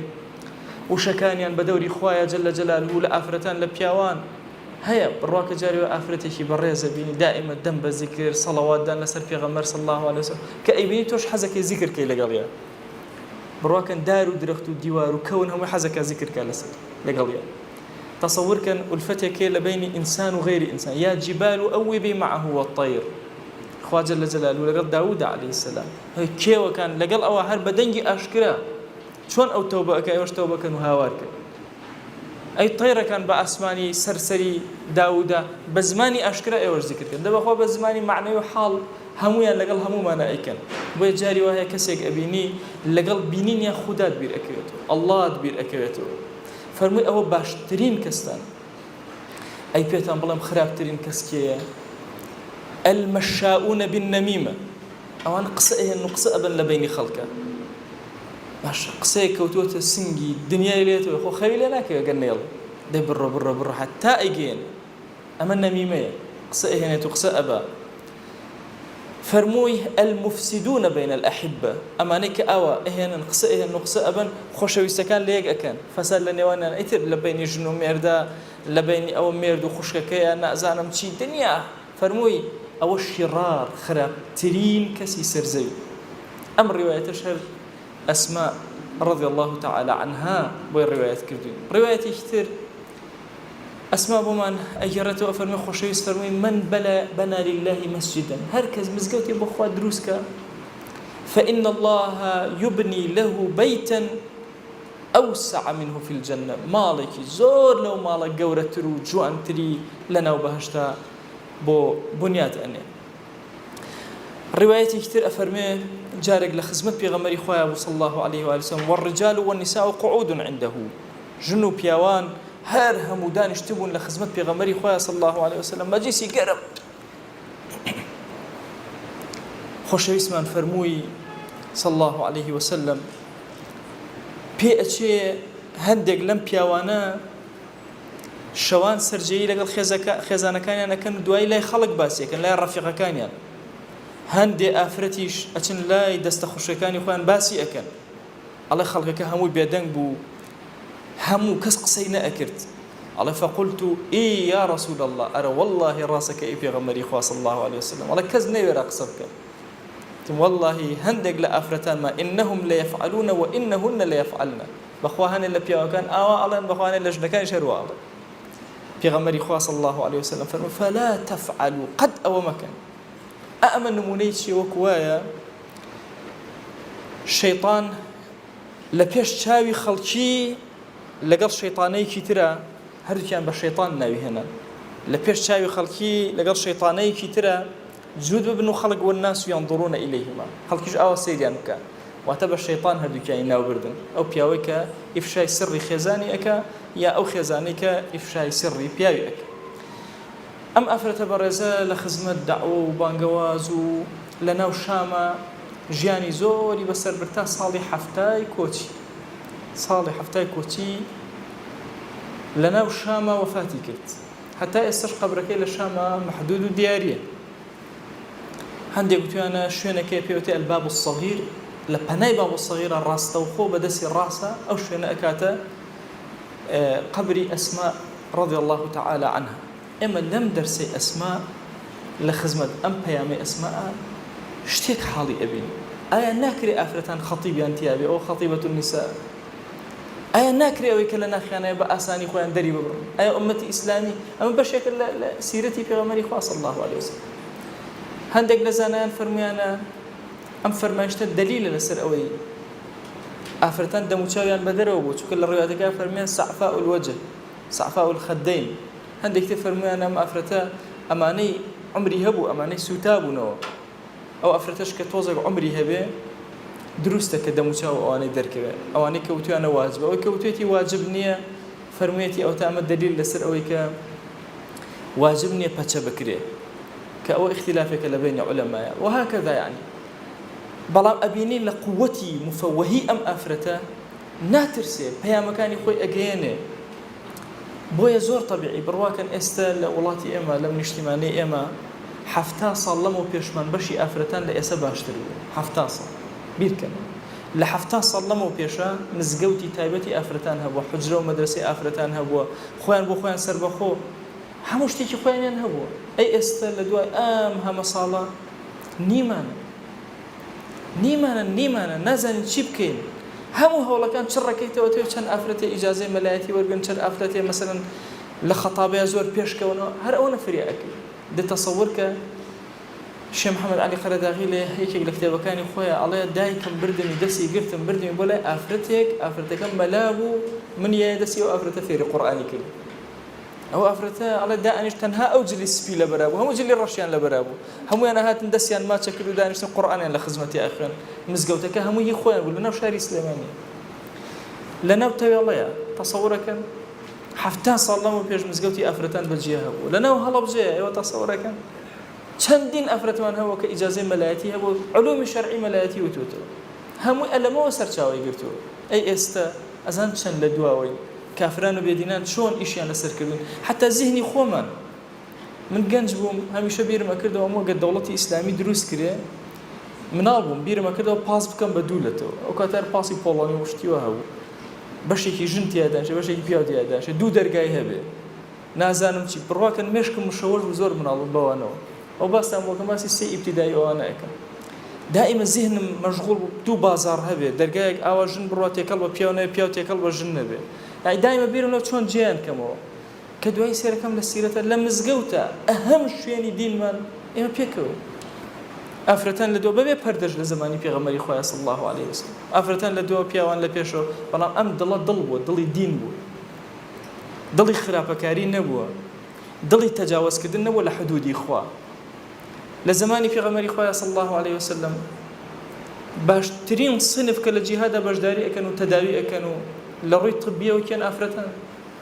وشەکانیان بە دەوری خوایە جەلە جەلالهو لە ئافرەتان لە پیاوان هەیە بڕواکە جاریوە ئافرەتێکی بەڕێزە بینی دائیمە دەم بە ذیکر سەڵەواتدان لەسەر پێغەمبەر صلی الله عليه وسلم کە ئەیبینی تۆش حەزەکەی ذیکرکەی لەگەڵیە بڕواکەن دار و درەخت و دیوار و کەون هەمووی حەزەکە ذیکرکە لەسەر لەگەڵیە تصورکەن ئولفەتێکێ لە بینی ئینسان و غەیری ئینسان یا جیبال ئەوێبی معه والطیر خوا جل جلاله لەگەڵ داوود علیه السلام کێوەکان لەگەڵ ئەوە هەر بە دەنگی ئاشکرا چۆن ئەو تەوبە ئەکە ئێوەش تەوبەکەن و هاوارکەن ئەی طیرەکان بە ئاسمانی سەرسەری داوودە بە زمانی ئاشکرا ئێوەش ذیکرکەن دەبەخوا بە زمانی معنەی و حاڵ هەمویان لەگەڵ هەمومانە ئەیکەن بۆیە جاری وایە کەسێک ئەبینی لەگەڵ بینینیان خودات بیر ئەکەوێتەوە ئەڵڵات بیر ئەکەوێتەوە فەرمووی ئەوە باشترین کەستان ئەی پێتان بڵێم خراپترین کەس کێیە المشاؤون بالنميمة ئەوان قسە ئەهێن و قسە ئەبن لە بینی خەڵکە باشە قسەیە کەوتووەتە سنگی دنیای لێتەوە خۆ خەوی لێ ناکەوێت گەنێڵ دەی بڕە حتا ئەیگەێن ئەمە نەمیمەیە قسە ئەهێنێت و قسە ئەبا فەرمووی المفسدون بين الأحبة ئەمانەی کە ئەوە ئەهێنن قسە ئەهێن و قسە ئەبن خۆشەویستەکان لە یەک ئەکەن فەساد لە نێوانیان ئیتر لە بینی ژن و مێردا لە بینی ئەوە مێرد و خوشکەکەیە نازانم چی دنیا فەرمووی ئەوە شیڕار خراپترین کەسی سەرزەوی ئەم ڕیوایەتەش هەر ئەسما رضي الله تعالى عنها بۆی ڕیوایەت کردوین ڕیوایەتێکی تر ئەسما بۆمان ئەگەڕێتەوە فەرمووی خۆشەویست فەرمووی من بنى لله مسجدا هەر کەس مزگەوتی بۆ خوا دروستکە فإن الله يبني له بيتا أوسع منه في الجنة ماڵێکی زۆر لەو ماڵە گەورەتر و جوانتری لەناو بەهەشتا بۆ بنیات ئەنێ ڕیوایەتێکی تر ئەفەرمێ جارێک لە خزمەت پێغەمبەری خوایە بوو صلی الله عليه وسلم والرجال والنساء قعود عنده ژن و پیاوان هەر هەموو دانیشتبوون لە خزمەت پێغەمبەری خوایە صلی الله عليه وسلم مەجلیسی گەرم خۆشەویستمان فەرمووی صلی الله عليه وسلم پێ ئەچێ هەندێک لەم پیاوانە شەوان سەرجەیی لەگەڵ خێزانەکانیان ئەکەن دوای لای خەڵک باسیەکەن لای ڕەفیقەکانیان هەندێ ئافرەتیش ئەچن لای دەستە خوشەکانی خۆیان باسی ئەکەن ئەڵێ خەڵکەکە هەمووی بێدەنگ بوو هەموو کەس قسەی نەئەکرد ئەڵێ فەقولت ئی یا رەسول الله ئەرە والله ڕاستەکە ئەی پێغەمبەری خوا صلی الله عليه وسلم ئەڵێ کەس نەیوێرا قسە بکەن والله هەندێک لە ئافرەتانمان إنهم ليفعلون وإنهن ليفعلن بەخوا هەنێ لە پیاوەکان ئاوا ئەڵێن بەخوا هەنێ لە ژنەکانیش هەروە ئەڵێن پێغەمبەری خوا صلی الله عليه وسلم فەرمووی فلا تفعلوا قەت ئەوە مەکەن ئەمە نمونەی چی وەکو وایە شەیطان لە پێش چاوی خەڵکی لەگەڵ شەیطانەیەکی ترە هەردووکیان بە شەیطان ناوی هێنن لە پێش چاوی خەڵکی لەگەڵ شەیطانەیەکی ترە جوود ببن و خەڵک والناس ينظرون إليهما خەڵکیش ئاوا سەیریان بکە واتە بە شەیطان هەردووکیانی ناو بردن ئەو پیاوەی کە ئیفشای سری خێزانی ئەکە یا ئەو خێزانەی کە ئیفشای سری پیاوی ئەکە ئەم ئافرەتە بەڕێزە لە خزمەت دەعوە و بانگەواز و لە ناو شامە ژیانی زۆری بەسەر برتا ساڵی هەفتای کۆچی لەناو شامە وەفاتی کرد هەتا ئێستاش قەبرەکەی لە شامە محدود و دیاریە هەندێک گوتویانە شوێنەکەی پێوتێ ئەلباب الصەغیر لە پەنای باب الصەغیرە ڕاستەوخۆ بەدەستی ڕاستە ئەو شوێنە ئەکاتە قبری ئەسما رضي الله تعالى عنها ئێمە لەم دەرسەی ئەسما لە خزمەت ئەم پەیامەی ئەسماء شتێک حاڵی ئەبین ئایا ناکرێ ئافرەتان خەتیبیان تیابێ ئەو خەتیبەت النساء ئایا ناکرێ ئەوەی کە لە ناخیانەیە بە ئاسانی خۆیان دەری ببڕن ئایا ئومەتی ئیسلامی ئەمە بەشێکە لە سیرەتی پێغەمبەری خوا صلی الله عليه وسلم هەندێک لە زانایان فەرمویانە ئەم فەرمایشتە دلیلە لەسەر ئەوەی ئافرەتان دەموچاویان بەدەرەوە بوو چونکە لە ڕوایەتەکە فەرمیان سعفاء الوجه سعفاء الخدين هەندێک تر فەرمویان ئەم ئافرەتە ئەمانەی عمری هەبوو ئەمانەی سوتا بوونەوە ئەو ئافرەتەش کە تۆزێک عمری هەبێ دروستە کە دەموچاو ئەوانەی دەرکەوێت ئەوانەی کەوتویانە واجبە ئەوەی کەوتوێتی واجب نییە فەرموویەتی ئەو تامە دلیل لەسەر ئەوەی کە واجب نییە پەچە بکرێ کە ئەوە اختلافێکە لە بینی عولەمایە وهكذا يعني بەڵام ئەبینی لە قووەتی مفەوەهی ئەم ئافرەتە ناترسێ پەیامەکانی خۆی ئەگەیەنێ بۆیە زۆر طبیعی بڕواکەن ئێستا لە وڵاتی ئێمە لەم نیشتیمانەی ئێمە 70 ساڵ لەمەوە پێشمان بەشی ئافرەتان لە ئێستا باشتر بوو 70 ساڵ بیرکەن لە 70 ساڵ لەمەوە پێشە مزگەوتی تایبەتی ئافرەتان هەبووە حوجرە و مەدرسەی ئافرەتان هەبووە خۆیان بۆ خۆیان سەربەخۆ هەموو شتێکی خۆیانیان هەبووە ئەی ئێستا لە دوای ئەم هەمە ساڵە نیمانە نازانین چی بکەین هەموو هەوڵەکان چڕەکەیتەوە تۆ چەند ئافرەتێ ئیجازەی مەلایەتی وەرگن چەند ئافرەتێ مەسەلەن لە خەتابەیە زۆر پێشکەونەوە هەر ئەوە نەفریا ئەکرد دەتەسەوەر کە شێخ محەممەد عەلی قەرەداغی لە یەکێک لە کتێبەکانی خۆیە ئەڵێ دایکم بردمی دەستی گرتم بردمی بۆ لای ئافرەتەکەم مەلا بوو من یایە دەستی ئەو ئافرەتە فێری قورئانی کرد ئەو ئافرەتە ئەڵێ دائنیش تەنها ئەو جلی سپی لە بەرا بوو هەموو جلی ڕەشیان لە بەرا بوو هەموویان هاتن دەستیان ماچە کرد و دانیشتن قورئانیان لە خزمەتی ئەخوێن مزگەوتەکە هەمووی خۆیان بوو لەناو شاری سلێمانی لەناو تەوێڵەیە تەسەوڕەکەن 70 ساڵ لەمەوە پێش مزگەوتی ئافرەتان بەجێ هەبوو لەناو هەڵەبجەیە ئێوە تەسەوڕەکەن چەندین ئافرەتمان هەبوو کە ئیجازەی مەلایەتی هەبوو علومی شەرعی مەلایەتی وتوتەوە هەمووی ئەلەمەوە سەرچاوی گرتووە ئەی ئێستا ئەزان چەند لە دواوەی کافران و بێدینان چۆن ئیشیان لەسەر کردن حتا زیهنی خۆمان من گەنج بووم هەمیشە بیرمە کردەوە ئەمە گە دەوڵەتی ئیسلامی دروست کرێ مناڵ بووم بیرمە کردەوە پاس بکەم بە دوولەتەوە ئەو کاتار پاسی پۆڵۆنی وشتیوە هەبوو بەشێکی ژن تیادانشێ بەشێکی پیاو تیادانشێ دوو دەرگای هەبێ نازانم چی بڕواکەن مێشکم مشەوەش و زۆر مناڵم بەوانەوە ئەو باستان بۆکەم باسی سێ ئیبتیدایی ئەوانە ئەەکەم دائیمە زیهنم مەشغوڵ دوو بازار هەبێ دەرگایەک ئاوا ژن بڕوا تێکەڵ بە پیاو نەبێ پیاو تێکەڵ بە ژن نەبێ دائیمە بیرم لەو چۆن جیان کەمەوە کە دوای سێرەکەم لە سیرەتە لە مزگەوتە ئەهەم شوێنی دینمان ئێمە پێکەوە ئافرەتان لە دۆ بەبێ پەردەش لە زمانی پێغەمبەری خۆیان صلی الله عليه وسلم ئافرەتان لە دۆ پیاوان لە پێشەوە بەڵام ئەم دڵە دڵ بووە دڵی دین بوو دڵی خراپەکاری نەبووە دڵی تەجاوزکردن نەبووە لە حدودی خوا لە زمانی پێغەمبەری خۆیان صلی الله عليه وسلم باشترین صنف کە لە جیهادا بەشداری ئەکەن و تەداوی ئەکەن و لە ڕووی طبیەوە کێن ئافرەتان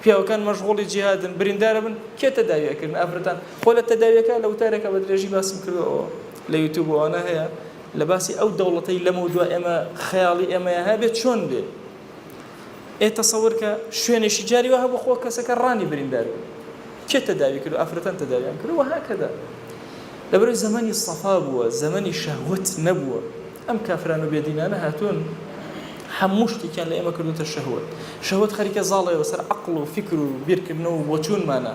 پیاوەکان مەشغوڵی جیهادن بریندارە بن کێ تەداوی ئەکردن ئافرەتان خۆ لە تەداویەکە لە وتارێکە بە درێژی باسم کردەوە لە یوتیوب ئەوانە هەیە لە باسی ئەو دەوڵەتەی لەمە دووە ئێمە خەیاڵی ئێمەیە هەبێت چۆن بێ ئێ تەسەوەر کە شوێنێکی جاری وە هەبوو خۆ کەسەکە ڕانی بریندار بوو کێ تەداوی کرد و ئافرەتان تەداویان کرد وهەکەدا لەبەرەوەی زەمانی سەفا بووە زەمانی شەهوەت نەبووە ئەم کافران و بێدینانە هاتوون هەموو شتێکیان لە ئێمە کردوتە شەهوەت خەریکە زاڵەیەوە سەر عەقڵ و فیکر و بیرکردنەوە و بۆچوونمانە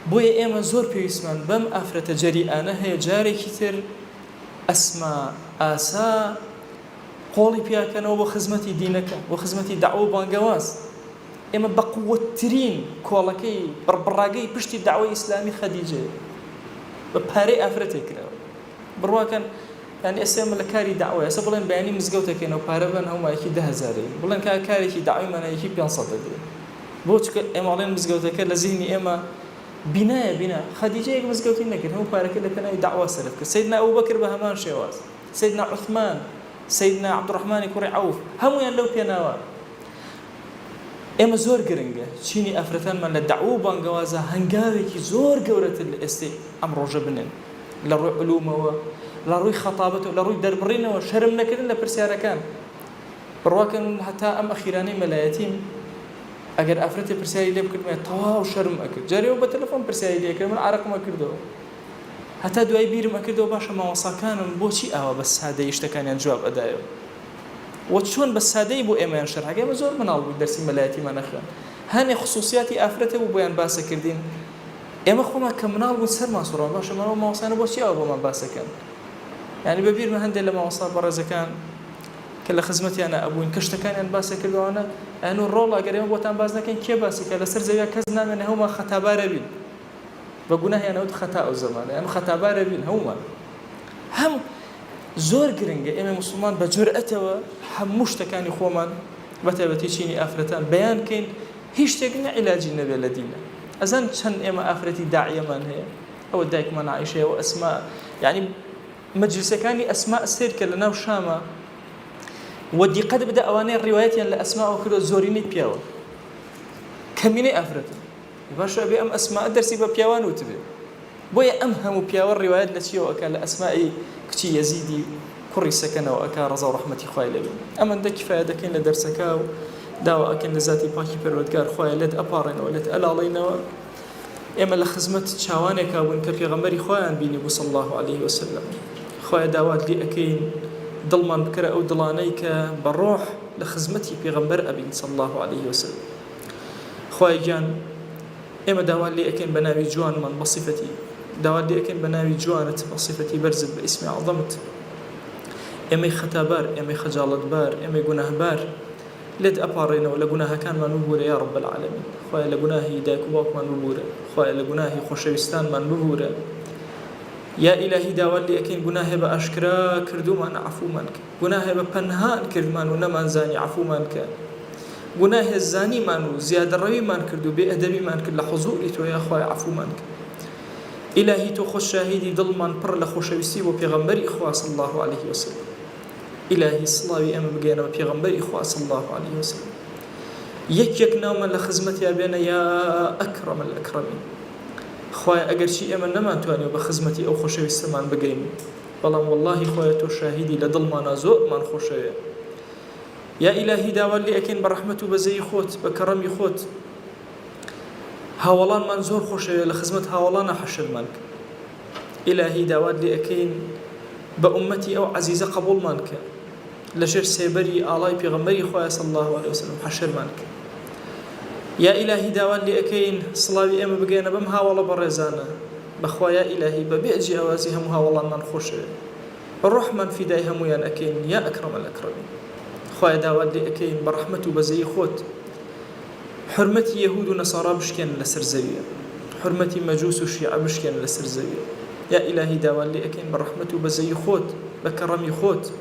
بۆیە ئێمە زۆر پێویستمان بەم ئافرەتە جەریئانە هەیە جارێکی تر ئەسما ئاسا قۆڵی پیاکەنەوە بۆ خزمەتی دینەکە بۆ خزمەتی دەعوە و بانگەواز ئێمە بە قووەترین کۆڵەکەی بڕبڕاگەی پشتی دەعوەی ئیسلامی خەدیجەیە بە پارەی ئافرەتێک کراوە بڕواکەن یعنی ئێستا ئێمە لە کاری داوای ئێستا بڵێن بەیانی مزگەوتەکەینەوە پارە بن هەمووایەکی 10,000 بڵێن کارێکی داوایمانەیەکی 500 دەدرێت بۆ چکە ئێمەڵێن مزگەوتەکە لە زیهنی ئێمە بینایە خەدیجەیەک مزگەوتی نەکرد هەموو پارەکە لە پێناوی داوا سەرف کرد سەیدنا ئەبوبەکر بە هەمان شێواز سەیدنا عوثمان سەیدنا عەبدوڕەحمانی کوڕی عەوف هەموویان لەو پێناوە ئێمە زۆر گرنگە چینی ئافرەتانمان لە داوا و بانگەوازە هەنگاوێکی زۆر گەورەتر لە ئێستەی ئەم ڕۆژە بنێن لە ڕووی علومەوە لە ڕووی خەتابەت و لە ڕووی دەربڕینەوە شەرم نەکردن لە پرسیارەکان بڕواکەن هەتا ئەم ئەخیرانەی مەلایەتیم ئەگەر ئافرەتێ پرسیاری لێ بکردمێ تەواو شەرم ئەکرد جارێەوە بە تەلەفۆن پرسیاری لێکرد من عەرەقمە کردەوە هەتا دوای بیرم ئەکردەوە باشە ماوەساکانم بۆچی ئاوا بە سادەیی شتەکانیان جواب ئەدایەوە و چۆن بە سادەی بۆ ئێمەیان شەرح ئێمە زۆر مناڵ بوو دەرسی مەلایەتیمان نەخوێن هەنێ خصوصیاتی ئافرەتە بوو بۆیان باسە کردین ئێمە خۆمان کە مناڵ بوو سەرمان سوڕان باشە منەوە ماوەسانە بۆچی ئەوە بۆمان باسەکەن یعنی بەبیرمە هەندێک لە ماوەسا بەڕێزەکان کە لە خزمەتیانە ئەبووین کە شتەکانیان باسە کردوانە ئەنو ڕۆڵ ئەگەر ئێمە بۆتان باز نەکەین کێ باسی کە لەسەر زەویە کەس نامێنێ هەمومان خەتابارە بین بە گوناهیانەوت خەتا ئەو زەمانە ئەم خەتابارە بین هەمومان هەم زۆر گرنگە ئێمە موسڵمان بە جورئەتەوە هەموو شتەکانی خۆمان بە تایبەتی چینی ئافرەتان بەیان کەین هیچ شتێک نەعیلاجی نەبێت لە دینە ئەزان چەند ئێمە ئافرەتی داعیەمان هەیە ئەوە دایکمان عایشەیە و ئەسما یعنی مەجلیسەکانی ئەسما سیر کە لە ناو شامە و دیقەت بدە ئەوانەی ڕیوایەتیان لە ئەسماوە کردو زۆرینەی پیاوە کەمینەی ئافرەتە باشە بێ ئەم ئەسما دەرسی بە پیاوان وتبێ بۆیە ئەم هەموو پیاوە ڕیوایەت لە چیەوە ئەکا لە ئەسمائی کچی یەزیدی کوڕی سەکەنەوە ئەکا ڕەزا و ڕەحمەتی خوای لەبێ ئەمەندە کفایە دەکەین لە دەرسەکە و داوا ئەکەین لە ذاتی پاکی پەروەردگار خوایە لێت ئەپاڕێنەوە لێت ئەلاڵێنەوە ئێمە لە خزمەت چاوانێکا بوون کە پێغەمبەری خوایان بینی بوو صلی الله علیه وسلم خوایە داوات لێ ئەکەین دڵمان بکرە ئەو دڵانەی کە بە ڕۆح لە خزمەتی پێغەمبەر ئەبین صلی الله علیه وسلم خوای گیان ئێمە داوات لێ ئەکەین بە ناوی جوانمان بە صیفەتی داوات لێ ئەکەین بە ناوی جوانت بە صیفەتی بەرزت بە ئیسمی عەظەمت ئێمەی خەتابار ئێمەی خەجاڵەتبار ئێمەی گوناهبار لێت ئەپاڕێنەوە لە گوناهەکانمان ببوورە یا رب العالمین خوایە لە گوناهی دایک و باوکمان ببوورە خوایە لە گوناهی خۆشەویستانمان ببوورە یا ئیلاهی داوات لێ ئەکەین گوناهێ بە ئاشکرا کردومان عەفومان کە گوناهێ بە پەنهان کردمان و نەمانزانی عەفومان کە گوناهێ زانیمان و زیادەڕەویمان کرد و بێئەدەبیمان کرد لە حوزوری تۆ یا خوایە عەفومان کە ئیلاهی تۆ خۆش شاهیدی دڵمان پڕ لە خۆشەویستی بۆ پێغەمبەری خوا صلی الله علیه وسلم إلهي صلاوي أما بقينا بيغمبري إخوة صلى الله عليه وسلم يك نوما لخزمتي أبينا يا أكرم الأكرمين خويا أجر شيء أما نما تواني بخزمتي أو خوشي السمان بقيم والله خويا تو شاهدي لدل ما نازوء من خوشي يا إلهي داوال لي أكين برحمته بزي خوت بكرمي خوت هاولان منزور خوشي لخزمت هاولان حشر منك إلهي داوال لي أكين بأمتي أو عزيزة قبول منك لشر سيبري آلاي بيغمبري خويا صلى الله عليه وسلم حشر منك يا إلهي داوان لي أكين صلاوي أما بقينا بمها ولا برزانا بخوايا إلهي ببيعجي أوازي همها والله من خوش الروح من في داي هميان أكين يا أكرم الأكرمين خوايا داوان لي أكين برحمته بزي خوت حرمتي يهود ونصارى بشكين لسر زوية حرمتي مجوس وشيعة بشكين لسر زوية يا إلهي داوان لي أكين برحمته بزي خوت بكرمي خوت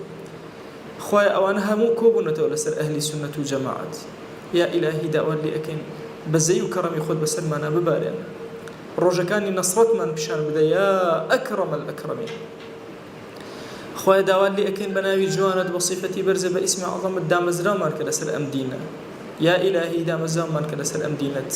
خوايا أوانا همو كوبونة لسر أهل سنة وجماعة يا إلهي داوان لي أكين بزي وكرمي خوت بسر مانا ببارين روجكاني نصرت من بشان بدا يا أكرم الأكرمين خوايا داوان لي أكين بناوي جوانت بصفتي برزة باسم عظم الدامزرا مارك لسر أمدينة يا إلهي دامزرا مارك لسر أمدينة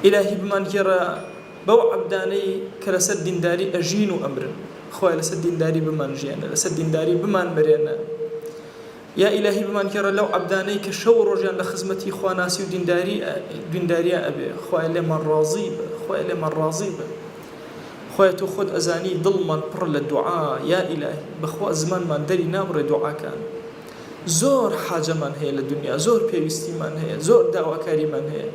إلهي بمان يرى بو عبداني كلسد دينداري أجين وأمر خويا لسد دينداري بمان جيانا لسد دينداري بمان مرينا يا إلهي بمان كرا لو عبداني كشو رجان لخزمتي خواناسي ودينداري أبي خويا لمن راضيب خويا لمن راضيب خويا تأخذ أزاني ضل من بر للدعاء يا إلهي بخوا زمان من دري نامر دعاء كان زور حاجة من هي للدنيا زور بيوستي من هي زور دعوة كاري من هي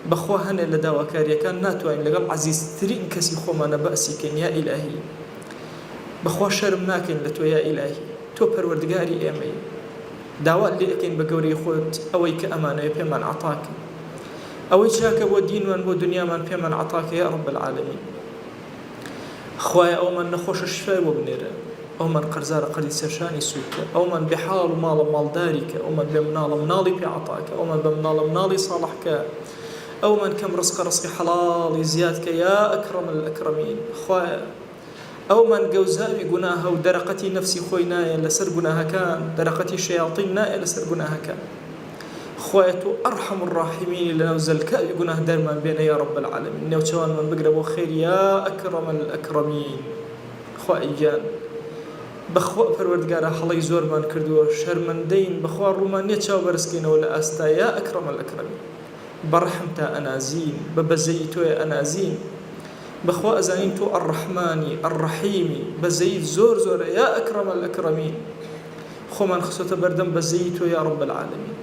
بخوا هنا لدعوة كاري كان ناتوين لقل عزيز ترين كسي خو ما نبأسي كن يا إلهي بخوا شرم ناكن لتو يا إلهي تو پروردگاري إيمي دعوات لي أكين بقوري خود أوي كأمانة بيمان عطاك أوي شاك ودين من ودنيا من بيمان عطاك يا رب العالمين خوايا أو من نخوش الشفاء وبنيره أو من قرزار قريد سرشاني سوك أو من بحال مال دارك أو من بمنال منالي بعطاك أو من بمنال منالي صالحك أو من كم رزق حلال زيادك يا أكرم الأكرمين خوايا أو من جوزاوي جناها ودرقتي نفسي خوينايا لسر جناها كان درقتي شياطين نايا لسر جناها كان خواتو أرحم الراحمين لنوزل كاوي جناه درما بين يا رب العالمين نوتوان من بقرب خير يا أكرم الأكرمين خوائجان بەخوا پەروەردگارە هەڵەی زۆرمان کردووە شەرمەندەین بەخوا ڕوومان نییە چاو بەرزکەینەوە لە ئاستا یا ئەکرەمە الئەکرەمین بەڕەحم تا ئەنازین بە بەزەی تۆیە ئەنازین بەخوا ئەزانین تۆ ئەڕەحمانی ئەڕەحیمی بەزەیت زۆر زۆرە یا ئەکرەمە الئەکرەمین خۆمان خسۆتە بەردەم بەزەی تۆ یا ڕەب العالەمین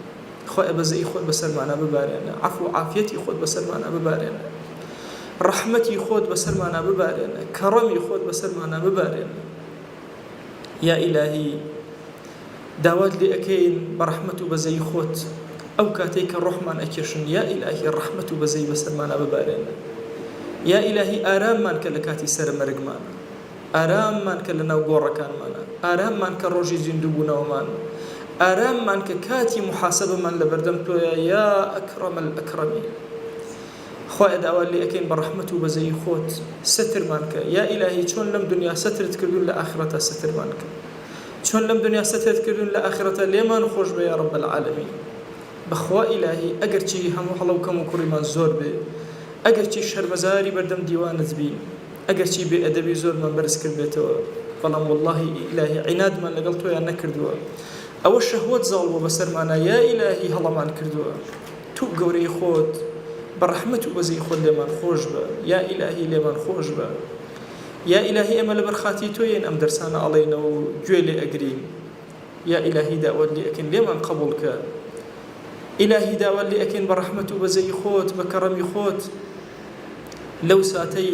خۆی بەزەی خۆت بەسەرمانە ببارێنە عەفو و عافیەتی خۆت بەسەرمانە ببارێنە ڕەحمەتی خۆت بەسەرمانە ببارێنە کەڕەمی خۆت بەسەرمانە ببارێنە یا ئیلاهی داوات لێ ئەکەین بە ڕەحمەت و بەزەی خۆت ئەو کاتێک کە ڕۆحمان ئەکێشن یا ئیلاهی ڕەحمەت و بەزەی بەسەرمانە ببارێنە یا ئیلاهی ئاراممان کە لە کاتی سەرمەرگمانە ئاراممان کە لە ناو گۆڕەکانمانە ئاراممان کە ڕۆژی زیندووبوونەوەمان ئاراممان کە کاتی محاسبەمان لە بەردەم تۆیە یا ئەکرەمە الئەکرەمین خوای داوات لێ ئەکەین بە ڕەحمەت و بەزەی خۆت سترمان کە یا ئیلاهی چۆن لەم دنیا سترت کردوون لە ئاخرەتە سترمان کە چۆن لەم دنیا سترت کردوون لە ئاخرەتە لێمان خۆش بە یا ڕەب العالەمین بەخوا ئیلاهی ئەگەرچی هەموو هەڵە و کەم و کوڕیمان زۆر بێ ئەگەرچی شەرمەزاری بەردەم دیوانت بین ئەگەرچی بێ ئەدەبی زۆرمان بەرز کرد بێتەوە بەڵام وەڵڵاهی ئیلاهی عینادمان لەگەڵ تۆیان نەکردووە ئەوە شەهوەت زاڵبووە بەسەرمانە یا ئیلاهی هەڵەمان کردووە تو گەورەی خۆت بەڕەحمەت و بەزەی خۆت لێمان خۆش بە یا ئیلاهی لێمان خۆش بە یا ئیلاهی ئەمە لە بەرخاتی تۆیین ئەم دەرسانە ئەڵێنەوە و گوێ لێ ئەگرین یا ئیلاهی داوات لێ ئەکەین لێمان قبوڵ کە ئیلاهی داوات لێ ئەکەین بە ڕەحمەت و بەزەی خۆت بە کەڕەمی خۆت لەو ساتەی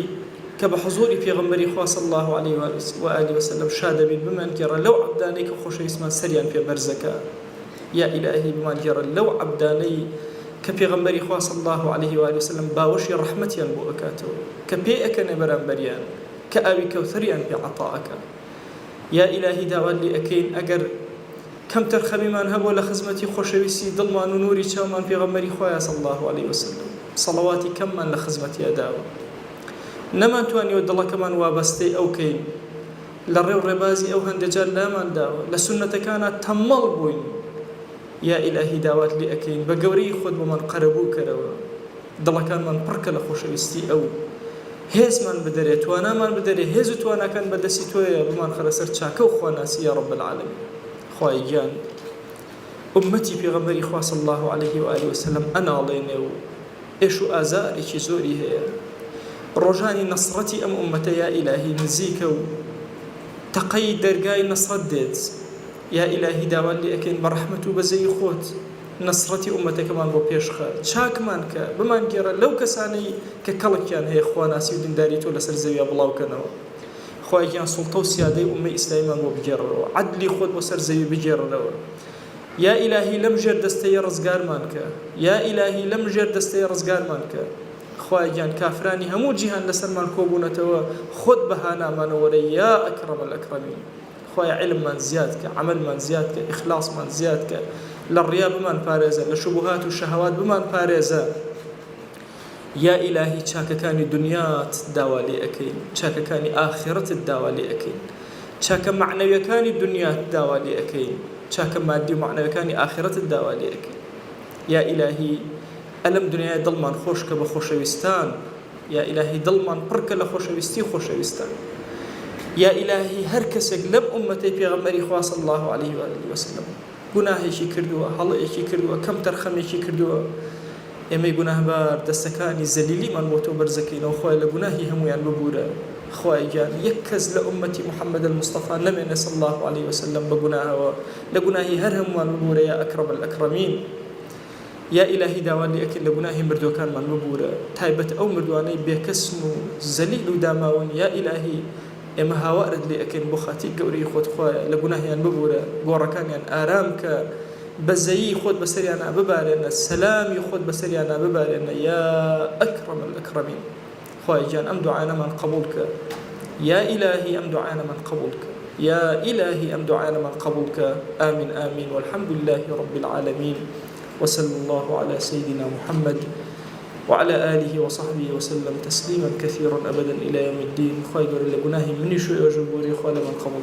کە بە حوزوری پێغەمبەری خوا صلی الله عليه و آله وسلم شادەبین بمانگێڕە لەو عەبدانەی کە خۆشەویستمان سەریان پێ بەرزەکە یا ئیلاهی بمانگێڕە لەو عەبدانەی کە پێغەمبەری خوا صلی الله عليه و آله وسلم باوەشی ڕەحمەتیان بۆ ئەکاتەوە کە پێ ئەکەنێ بەرامبەریان کە ئاوی کەوثەریان پێ عەتاءەکە یا ئیلاهی داوات لێ ئەکەین ئەگەر کەم تەرخەمیمان هەبووە لە خزمەتی خۆشەویستی دڵمان و نوری چاومان پێغەمبەری خوایە صلی الله عليه وسلم سەڵەواتی کەممان لە خزمەتیە داوە نەمانتوانیوە دڵەکەمان وابەستەی ئەو کەین لە ڕێو ڕێبازی ئەو هەندێجار لامان داوە لە سونەتەکانە تەمەڵ بووین یا ئیلاهی داوات لێ ئەکەین بە گەورەی خۆت بۆمان قەرەبوو کەرەوە دڵەکانمان پڕکە لە خۆشەویستی ئەو هێزمان بدەرێت توانامان بدەرێت هێز و تواناکان بەدەستی تۆیە بمان خەرە سەر چاکە و خواناسی یا ڕەب العالەمین خوای گیان ئومەتی پێغەمبەری خوا صلی الله عليه و آله وسلم ئەناڵێنێ و ئێش و ئازارێکی زۆری هەیە ڕۆژانی نەسڕەتی ئەم ئومەتە یا ئیلاهی نزیکە و تەقەی دەرگای نەسڕەت دێت یا ئیلاهی داوات لێ ئەکەین بە ڕەحمەت و بەزەی خۆت نەسڕەتی ئومەتەکەمان بۆ پێشخە چاکمان کە بمانگێڕە لەو کەسانەی کە کەڵکیان هەیە خواناسی و دینداری تۆ لەسەر زەویە بڵاوکەنەوە خوایان سوڵتە و سیادەی ئومەی ئیسلامیمان بۆ بگێڕەوە عەدلی خۆت بۆ سەر زەوی بگێڕنەوە یا ئیلاهی لەم ژێر دەستەی ڕزگارمان کە یا ئیلاهی لەم ژێر دەستەی ڕزگارمان کە خوایان کافرانی هەموو جیهان لەسەرمان کۆبوونەتەوە خۆت بەهانامانەوەرە یا ئەکرەمە الئەکرەمین خوای علممان زیاد کە عەمەلمان زیاد کە ئیخلاصمان زیاد کە لە ڕیا بمان پارێزە لە شوبهات و شەهەوات بمان پارێزە یا ئیلاهی چاکەکانی دنیات داوا لێ ئەکەین چاکەکانی ئاخرەتت داوا لێ ئەکەین چاکە معنەویەکانی دنیات داوا لێ ئەکەین چاکە مادی و معنەویەکانی ئاخرەتت داوا لێ ئەکەین یا ئیلاهی ئەلەم دنیای دڵمان خۆشکە بە خۆشەویستان یا ئیلاهی دڵمان پڕکە لە خۆشەویستی خۆشەویستان یا ئیلاهی هەر کەسێک لەم ئومەتەی پێغەمبەری خوا صلی الله عليه و آله وسلم گوناهێکی کردووە هەڵەیەکی کردووە کەم تەرخەمێکی کردووە ئێمەی گوناهبار دەستەکانی زەلیلیمان بۆ تۆ بەرزەکەینەوە خوای لە گوناهی هەمویان ببورە خوای گیان یەک کەس لە ئومەتی محەممەد المستەفا نەمێنە صلی الله عليه وسلم بە گوناهەوە لە گوناهی هەر هەمووان ببورە یا ئەکرەمە الئەکرەمین یا ئیلاهی داوات لێ ئەکەین لە گوناهی مردوەکانمان ببورە تایبەت ئەو مردوانەی بێکەسم و زەلیل و داماون یا ئیلاهی ئێمە هاوارت لێ ئەکەین بۆ خاتی گەورەی خۆت خوایە لە گوناهیان ببورە گۆڕەکانیان ئارام کە بەزەیی خۆت بەسەریانە ببارێنە سەلامی خۆت بەسەریانە ببارێنە یا ئەکرەمە الئەکرەمین خوای گیان ئەم دوعانەمان قبوڵ کە یا ئیلاهی ئەم دوعانەمان قبوڵ کە یا ئیلاهی ئەم دوعانەمان قبوڵ کە ئامین ئامین والحەمد لله رب العالمين وصلى الله على سيدنا محمد وعلى آله وصحبه وسلم تسليما كثيرا أبدا إلى يوم الدين خير لقناه مني شو يجبوري خالما قبول